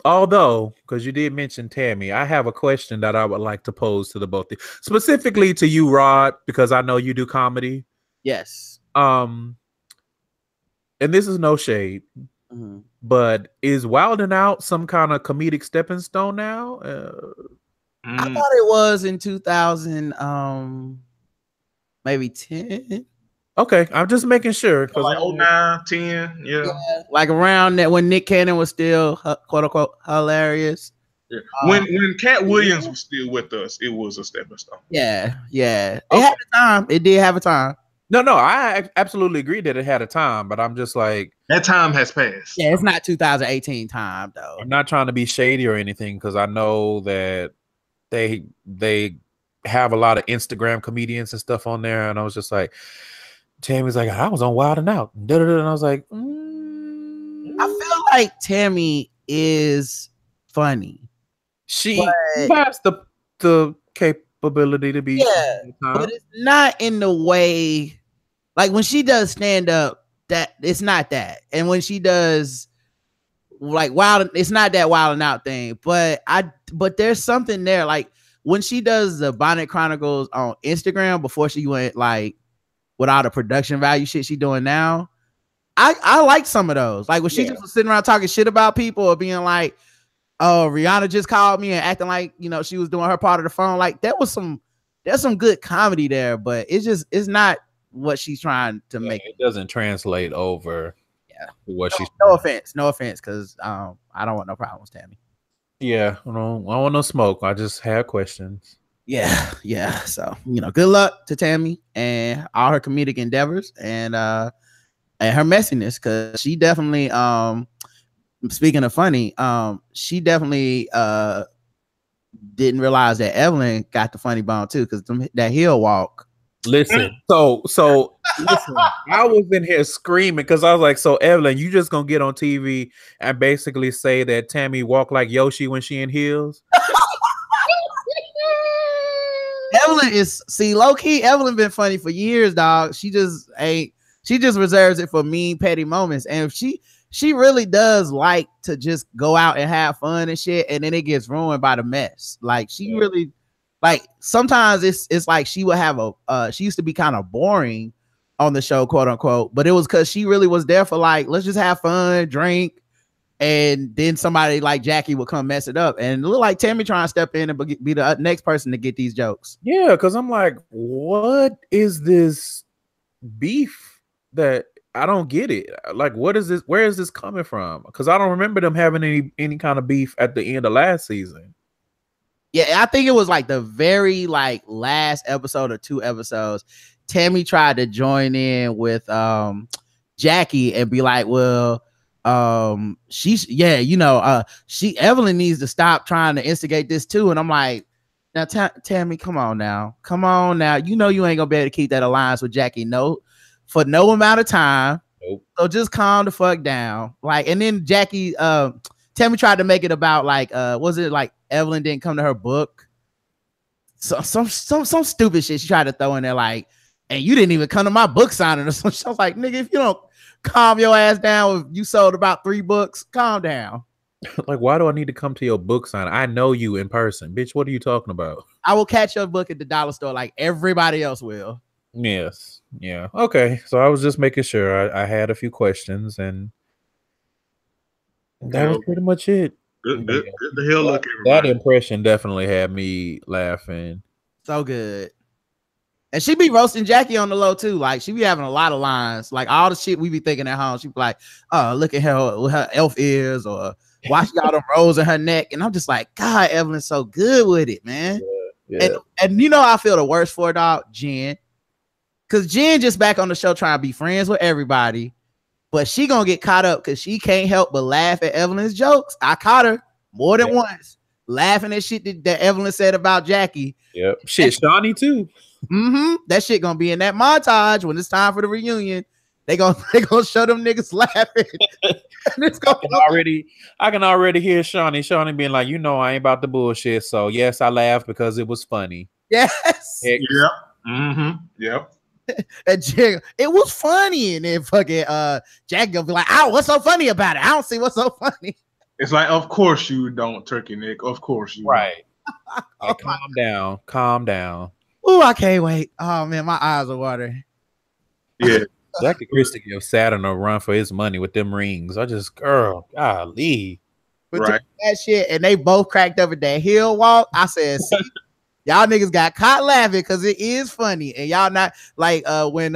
Although, because you did mention Tammy, I have a question that I would like to pose to the both of you, specifically to you, Rod, because I know you do comedy. Yes. And this is no shade, but is Wildin' Out some kind of comedic stepping stone now? I thought it was in 2000, maybe 10. Okay, I'm just making sure because like 09, 10, yeah, like around that when Nick Cannon was still quote unquote hilarious. Yeah. When Cat Williams was still with us, it was a stepping stone. Yeah. It had a time. It did have a time. No, I absolutely agree that it had a time, but I'm just like, that time has passed. Yeah, it's not 2018 time though. I'm not trying to be shady or anything because I know that they have a lot of Instagram comedians and stuff on there, and I was just like, Tammy's like, I was on Wild and Out, and I was like, I feel like Tammy is funny. She has the capability to be, but it's not in the way like when she does stand up. That it's not that, and when she does like wild, it's not that Wild and Out thing. But there's something there. Like when she does the Bonnet Chronicles on Instagram before she went like with all the production value shit she doing now. I like some of those. Like when she just was sitting around talking shit about people or being like, oh, Rihanna just called me and acting like, you know, she was doing her part of the phone. Like there's some good comedy there, but it's not what she's trying to make. It doesn't translate over. Yeah. What she's no offense, because I don't want no problems, Tammy. Yeah, I don't want no smoke. I just have questions. Yeah. So, you know, good luck to Tammy and all her comedic endeavors and her messiness, because she definitely speaking of funny, she definitely didn't realize that Evelyn got the funny bone too, because that heel walk. Listen, so listen, I was in here screaming because I was like, so Evelyn, you just gonna get on TV and basically say that Tammy walked like Yoshi when she in heels? Evelyn is low key. Evelyn been funny for years, dog. She just reserves it for mean petty moments, and if she really does like to just go out and have fun and shit, and then it gets ruined by the mess. Like she really, like sometimes it's like she would have she used to be kind of boring on the show, quote unquote, but it was because she really was there for like, let's just have fun, drink, and then somebody like Jackie would come mess it up, and it looked like Tammy trying to step in and be the next person to get these jokes. Yeah, because I'm like, what is this beef that I don't get it? Like, what is this? Where is this coming from? Because I don't remember them having any kind of beef at the end of last season. Yeah, I think it was like the very like last episode or 2 episodes. Tammy tried to join in with Jackie and be like, well, Evelyn needs to stop trying to instigate this too. And I'm like, now Tammy, come on now. You know you ain't gonna be able to keep that alliance with Jackie for no amount of time. Nope. So just calm the fuck down. Like, and then Jackie, Tammy tried to make it about like, was it like Evelyn didn't come to her book? So some stupid shit she tried to throw in there, like, and you didn't even come to my book signing or something. I was like, nigga, if you don't calm your ass down, if you sold about 3 books, calm down. Like, why do I need to come to your book signing? I know you in person, bitch. What are you talking about? I will catch your book at the dollar store like everybody else will. Yes. Yeah. Okay. So I was just making sure. I had a few questions, and that was pretty much it. Good the hell look, that impression definitely had me laughing. So good. And she be roasting Jackie on the low too. Like she be having a lot of lines. Like all the shit we be thinking at home. She be like, oh, look at her elf ears, or why she got them rolls in her neck. And I'm just like, God, Evelyn's so good with it, man. Yeah. And you know I feel the worst for, dog, Jen. Cause Jen just back on the show trying to be friends with everybody. But she gonna get caught up because she can't help but laugh at Evelyn's jokes. I caught her more than once. laughing at shit that Evelyn said about Jackie. Yep. Shit, Shawnee too. That shit gonna be in that montage when it's time for the reunion. They gonna show them niggas laughing. I can already hear Shawnee being like, you know, I ain't about the bullshit. So yes, I laughed because it was funny. Yes. Yep. Yep. It was funny, and then fucking Jack gonna be like, "Oh, what's so funny about it? I don't see what's so funny." It's like, of course you don't, Turkey Nick. Of course you right. Hey, calm down. Oh, I can't wait. Oh man, my eyes are watering. Yeah. Jackie Christie give Saturn a run for his money with them rings. Girl, golly. Right. That shit, and they both cracked up at that hill walk. I said, see, y'all niggas got caught laughing because it is funny, and y'all not like when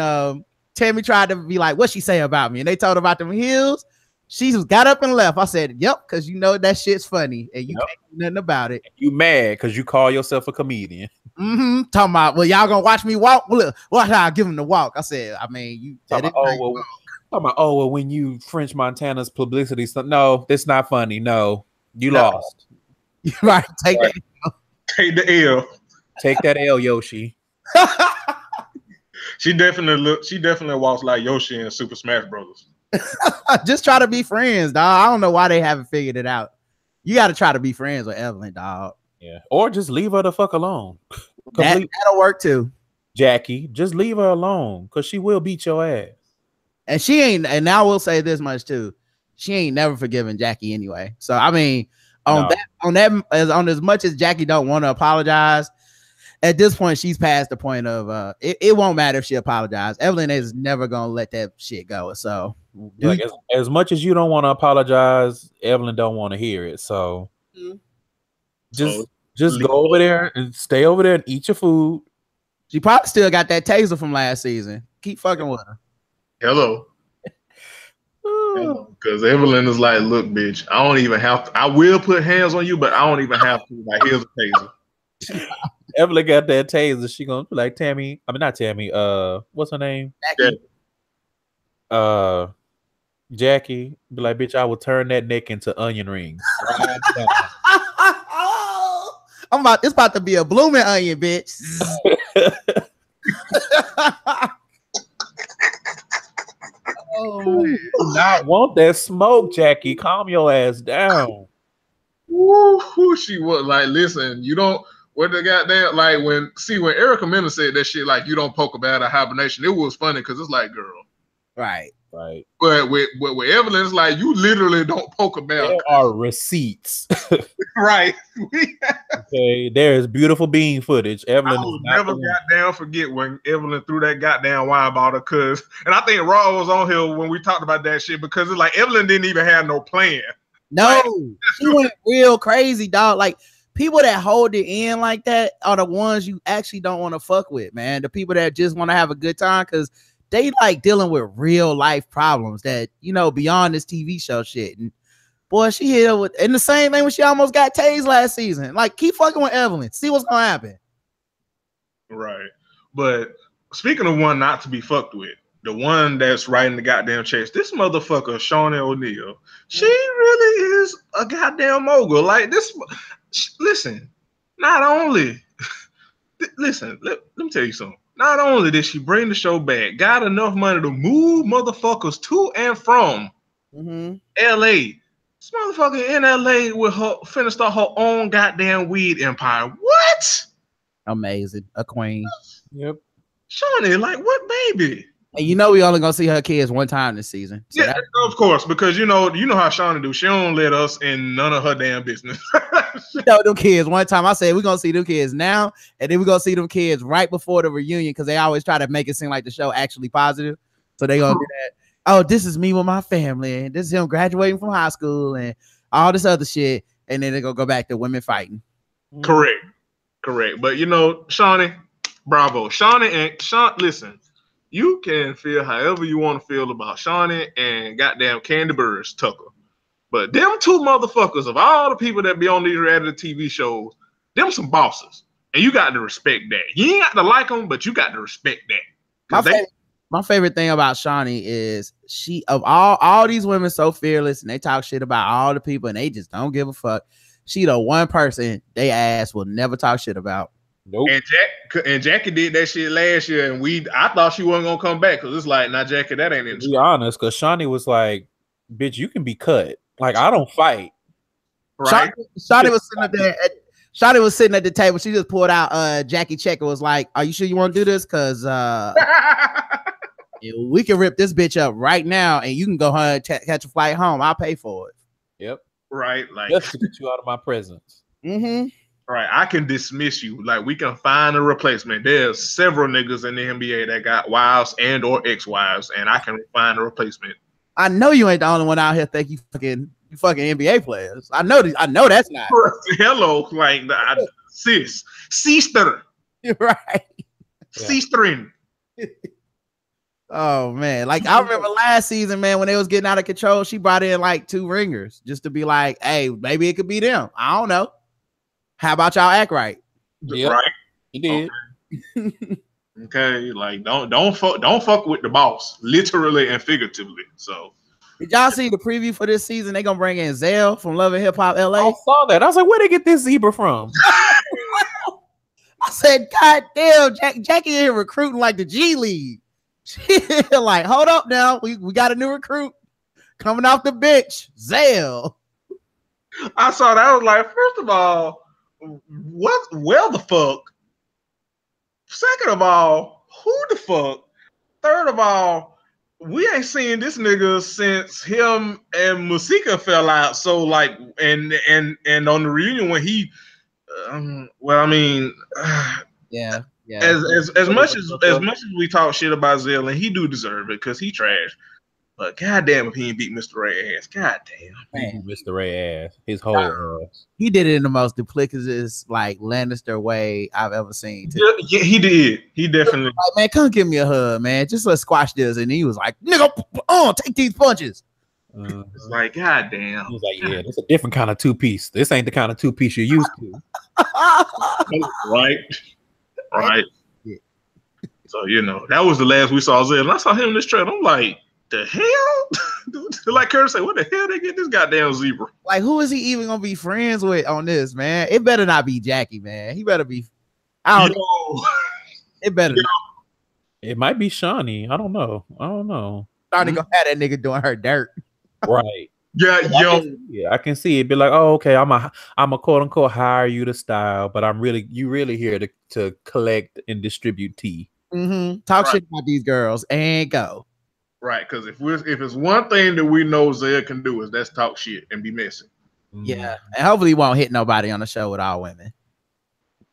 Tammy tried to be like, what she say about me, and they told her about them hills. She just got up and left. I said, yep, because you know that shit's funny, and you can't do nothing about it. You mad because you call yourself a comedian. Talking about, well, y'all gonna watch me walk? Look, watch how I give him the walk. I said, I mean, you talking about, when you French Montana's publicity stuff. No, it's not funny. No, you lost. Right. Take the L. Take that L, Yoshi. She definitely walks like Yoshi in Super Smash Brothers. Just try to be friends, dog. I don't know why they haven't figured it out. You got to try to be friends with Evelyn, dog. Yeah, or just leave her the fuck alone. That'll work too. Jackie, just leave her alone because she will beat your ass. And she ain't. And I will say this much too: she ain't never forgiven Jackie anyway. So I mean, on as much as Jackie don't want to apologize, at this point she's past the point of it won't matter if she apologizes. Evelyn is never gonna let that shit go. So like, as much as you don't want to apologize, Evelyn don't want to hear it. So just go over there and stay over there and eat your food. She probably still got that taser from last season. Keep fucking with her. Hello. Because Evelyn is like, look, bitch, I don't even have to. I will put hands on you, but I don't even have to. Like, here's a taser. Evelyn got that taser. She gonna be like, Tammy. I mean, not Tammy. What's her name? Jackie. Be like, bitch, I will turn that neck into onion rings. It's about to be a blooming onion, bitch. Oh, not want that smoke, Jackie. Calm your ass down. Woo, she was like, listen, you don't. What the goddamn like when Erica Mena said that shit, like, you don't poke a bear out of hibernation. It was funny because it's like, girl, right. But with Evelyn, it's like you literally don't poke a bear. There are receipts, right? Okay, there is beautiful bean footage. Evelyn, I will never goddamn forget when Evelyn threw that goddamn wine bottle. And I think Raw was on here when we talked about that shit because it's like Evelyn didn't even have no plan. No, like, she went real crazy, dog. Like, people that hold it in like that are the ones you actually don't want to fuck with, man. The people that just want to have a good time because they like dealing with real life problems that, you know, beyond this TV show shit. And boy, she hit with, and the same thing when she almost got tased last season. Like, keep fucking with Evelyn. See what's gonna happen. Right. But speaking of one not to be fucked with, the one that's writing the goddamn checks, this motherfucker, Shawnee O'Neal, she really is a goddamn mogul. Like, this, listen, not only, listen, let me tell you something. Not only did she bring the show back, got enough money to move motherfuckers to and from LA. This motherfucker in LA with her finna start her own goddamn weed empire. What? Amazing. A queen. Yep. Shawnee, like, what baby? And you know we only gonna see her kids one time this season. So yeah, of course, because you know how Shawnee do. She don't let us in none of her damn business. You know them kids one time. I said we're gonna see them kids now, and then we're gonna see them kids right before the reunion because they always try to make it seem like the show actually positive. So they gonna do that. Oh, this is me with my family, and this is him graduating from high school, and all this other shit, and then they gonna go back to women fighting. Correct. But you know, Shawnee, bravo, Shawnee and Sean. Listen. You can feel however you want to feel about Shawnee and goddamn Candy Burris Tucker. But them two motherfuckers, of all the people that be on these reality TV shows, them some bosses. And you got to respect that. You ain't got to like them, but you got to respect that. My favorite thing about Shawnee is she, of all these women so fearless, and they talk shit about all the people and they just don't give a fuck. she the one person they ass will never talk shit about. Nope. And Jackie did that shit last year, and I thought she wasn't gonna come back because it's like, nah, Jackie, that ain't To interesting. be honest, because Shawnee was like, "Bitch, you can be cut. Like I don't fight." Right? Shawty was sitting up there. Shawty was sitting at the table. She just pulled out Jackie check and was like, "Are you sure you want to do this? Because we can rip this bitch up right now, and you can go home and catch a flight home. I'll pay for it." Yep. Right, like Just to get you out of my presence. Mm-hmm. Right, I can dismiss you. Like we can find a replacement. There's several niggas in the NBA that got wives and or ex-wives, and I can find a replacement. I know you ain't the only one out here think you fucking NBA players. I know that's not. Hello, like sis, sister, Right. sister. Oh man, like I remember last season, man, when they was getting out of control, she brought in like 2 ringers just to be like, "Hey, maybe it could be them. I don't know. How about y'all act right?" Yep. Right, He did. okay. Like don't fuck with the boss, literally and figuratively. So did y'all see the preview for this season? They gonna bring in Zell from Love and Hip Hop LA. I saw that. I was like, "Where they get this zebra from?" I said, "God damn, Jackie here recruiting like the G League." She like, hold up now, we got a new recruit coming off the bench, Zell. I saw that. I was like, first of all, what? Well, the fuck. Second of all, who the fuck? Third of all, we ain't seen this nigga since him and Masika fell out. So like, and on the reunion when he, well, I mean, Yeah. as much as we talk shit about Zell, and he do deserve it because he trash. But goddamn, if he ain't beat Mr. Ray ass, goddamn, Man. Mr. Ray ass, his whole ass. He did it in the most duplicitous, like Lannister way I've ever seen. Yeah, he did. He definitely. Like, man, come give me a hug, man. Just let's squash this. And he was like, "Nigga, take these punches." It's like, goddamn. He was like, "Yeah, it's a different kind of 2-piece. This ain't the kind of 2-piece you're used to." Right. Yeah. So that was the last we saw Zell. And I saw him in this trailer. I'm like, the hell? Like Curtis said, what the hell they get this goddamn zebra? Like, who is he even gonna be friends with on this, man? It better not be Jackie, man. He better be. I don't know. It better not. It might be Shawnee. I don't know. Starting to go have that nigga doing her dirt. Right. Yeah, I can see it. Be like, "Oh, okay, I'm a quote unquote hire you to style, but you really here to collect and distribute tea." Mm-hmm. Talk shit about these girls and go. Right, because if it's one thing that we know Zell can do is that's talk shit and be messy. Yeah, and hopefully he won't hit nobody on the show with all women.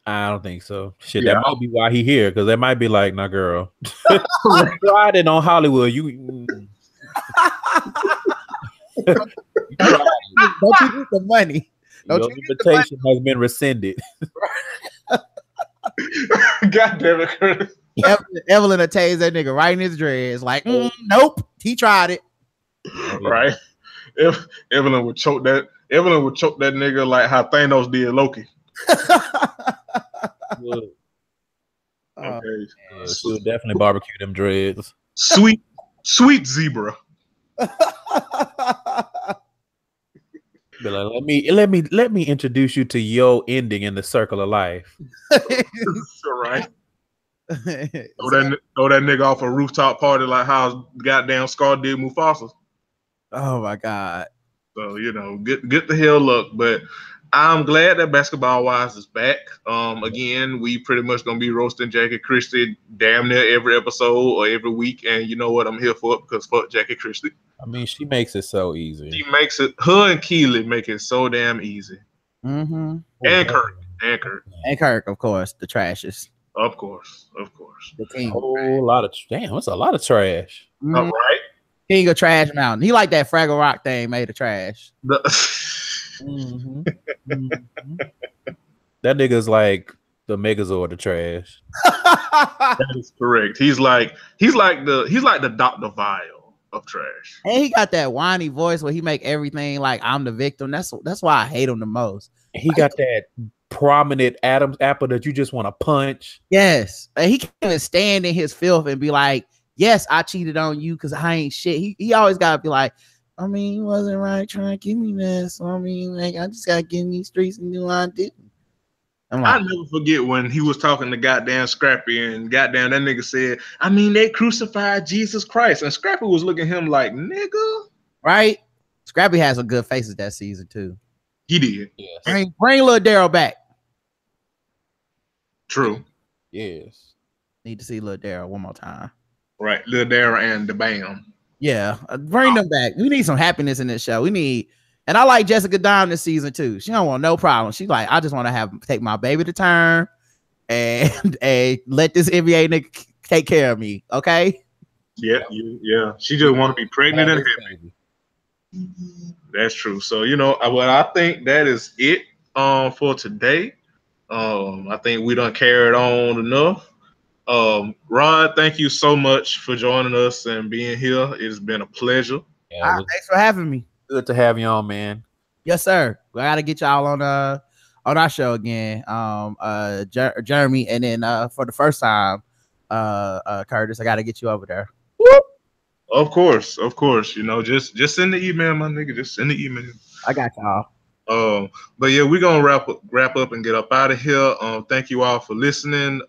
I don't think so. Shit, that might be why he here, because they might be like, "Nah, girl, tried it on Hollywood. You don't you get the money? Your invitation has been rescinded." God damn it, Curtis. Evelyn will tase that nigga right in his dreads. Like, nope, he tried it. Right. Evelyn would choke that nigga like how Thanos did Loki. Okay. She would definitely barbecue them dreads. Sweet zebra. Be like, let me introduce you to your ending in the circle of life. Right. Throw that nigga off a rooftop party like how goddamn Scar did Mufasa. Oh my god. So get the hell up. But I'm glad that Basketball Wives is back. Again, we pretty much gonna be roasting Jackie Christie damn near every episode or every week, and you know what I'm here for because fuck Jackie Christie. I mean, she makes it so easy. She makes it. Her and Keely make it so damn easy. Mm-hmm. And Kirk, of course, the trashes. Of course. The king. A whole lot of it's a lot of trash. Mm-hmm. All right. King of Trash Mountain. He like that Fraggle Rock thing made of trash. Mm-hmm. Mm-hmm. That nigga's like the Megazord of trash. That is correct. He's like the Dr. Vile of trash. And he got that whiny voice where he make everything like I'm the victim. That's why I hate him the most. He got that prominent Adam's apple that you just want to punch. Yes. And he can't even stand in his filth and be like, yes, I cheated on you because I ain't shit. He always gotta be like, I mean, he wasn't right trying to give me that. So I mean, like, I just gotta get in these streets and do what I do. I never forget when he was talking to goddamn Scrappy, and goddamn that nigga said, I mean, they crucified Jesus Christ. And Scrappy was looking at him like, nigga. Right? Scrappy has some good faces that season too. He did. Yes. Bring little Daryl back. True. Yes. Need to see little Daryl one more time. Right. Lil Daryl and the Bam. Yeah. Bring them back. We need some happiness in this show. We need, and I like Jessica Dime this season too. She don't want no problem. She's like, I just want to take my baby to term and let this NBA nigga take care of me. Okay. Yeah. Yeah. She just want to be pregnant and happy. That's true. So, you know, well, I think that is it for today. I think we done carried on enough. Rod, thank you so much for joining us and being here. It's been a pleasure. Yeah, Thanks for having me. Good to have you on, man. Yes, sir. I gotta get y'all on our show again. Jeremy, and then for the first time, Curtis, I gotta get you over there. Whoop. Of course. You know, just send the email, my nigga. Just send the email. I got y'all. But yeah, we're gonna wrap up and get up out of here. Thank you all for listening.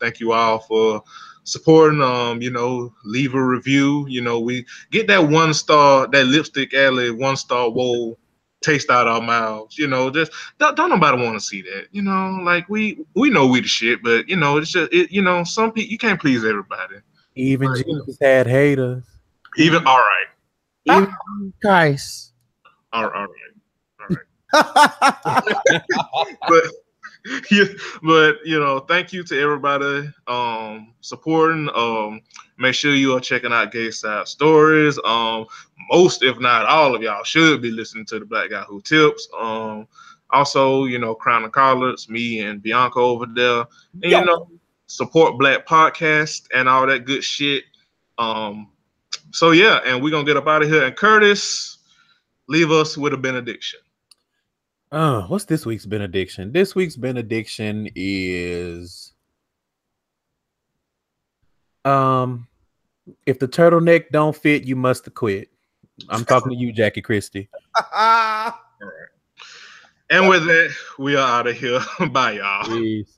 Thank you all for supporting. You know, leave a review. You know, we get that 1 star, that Lipstick Alley 1 star woe taste out our mouths. You know, just don't nobody want to see that. You know, like we know we the shit, but you know, it's just you know, some people you can't please everybody. Even Jesus had haters. Even all right. Even Christ. All right. but you know, thank you to everybody supporting. Make sure you are checking out Gay Side Stories. Most, if not all of y'all, should be listening to the Black Guy Who Tips. Also, you know, Crown and Collards, me and Bianca over there, and you know, support Black Podcast and all that good shit. So yeah, and we're gonna get up out of here. And Curtis, leave us with a benediction. What's this week's benediction? This week's benediction is if the turtleneck don't fit, you must quit. I'm talking to you, Jackie Christie. All right. And with that, we are out of here. Bye, y'all. Peace.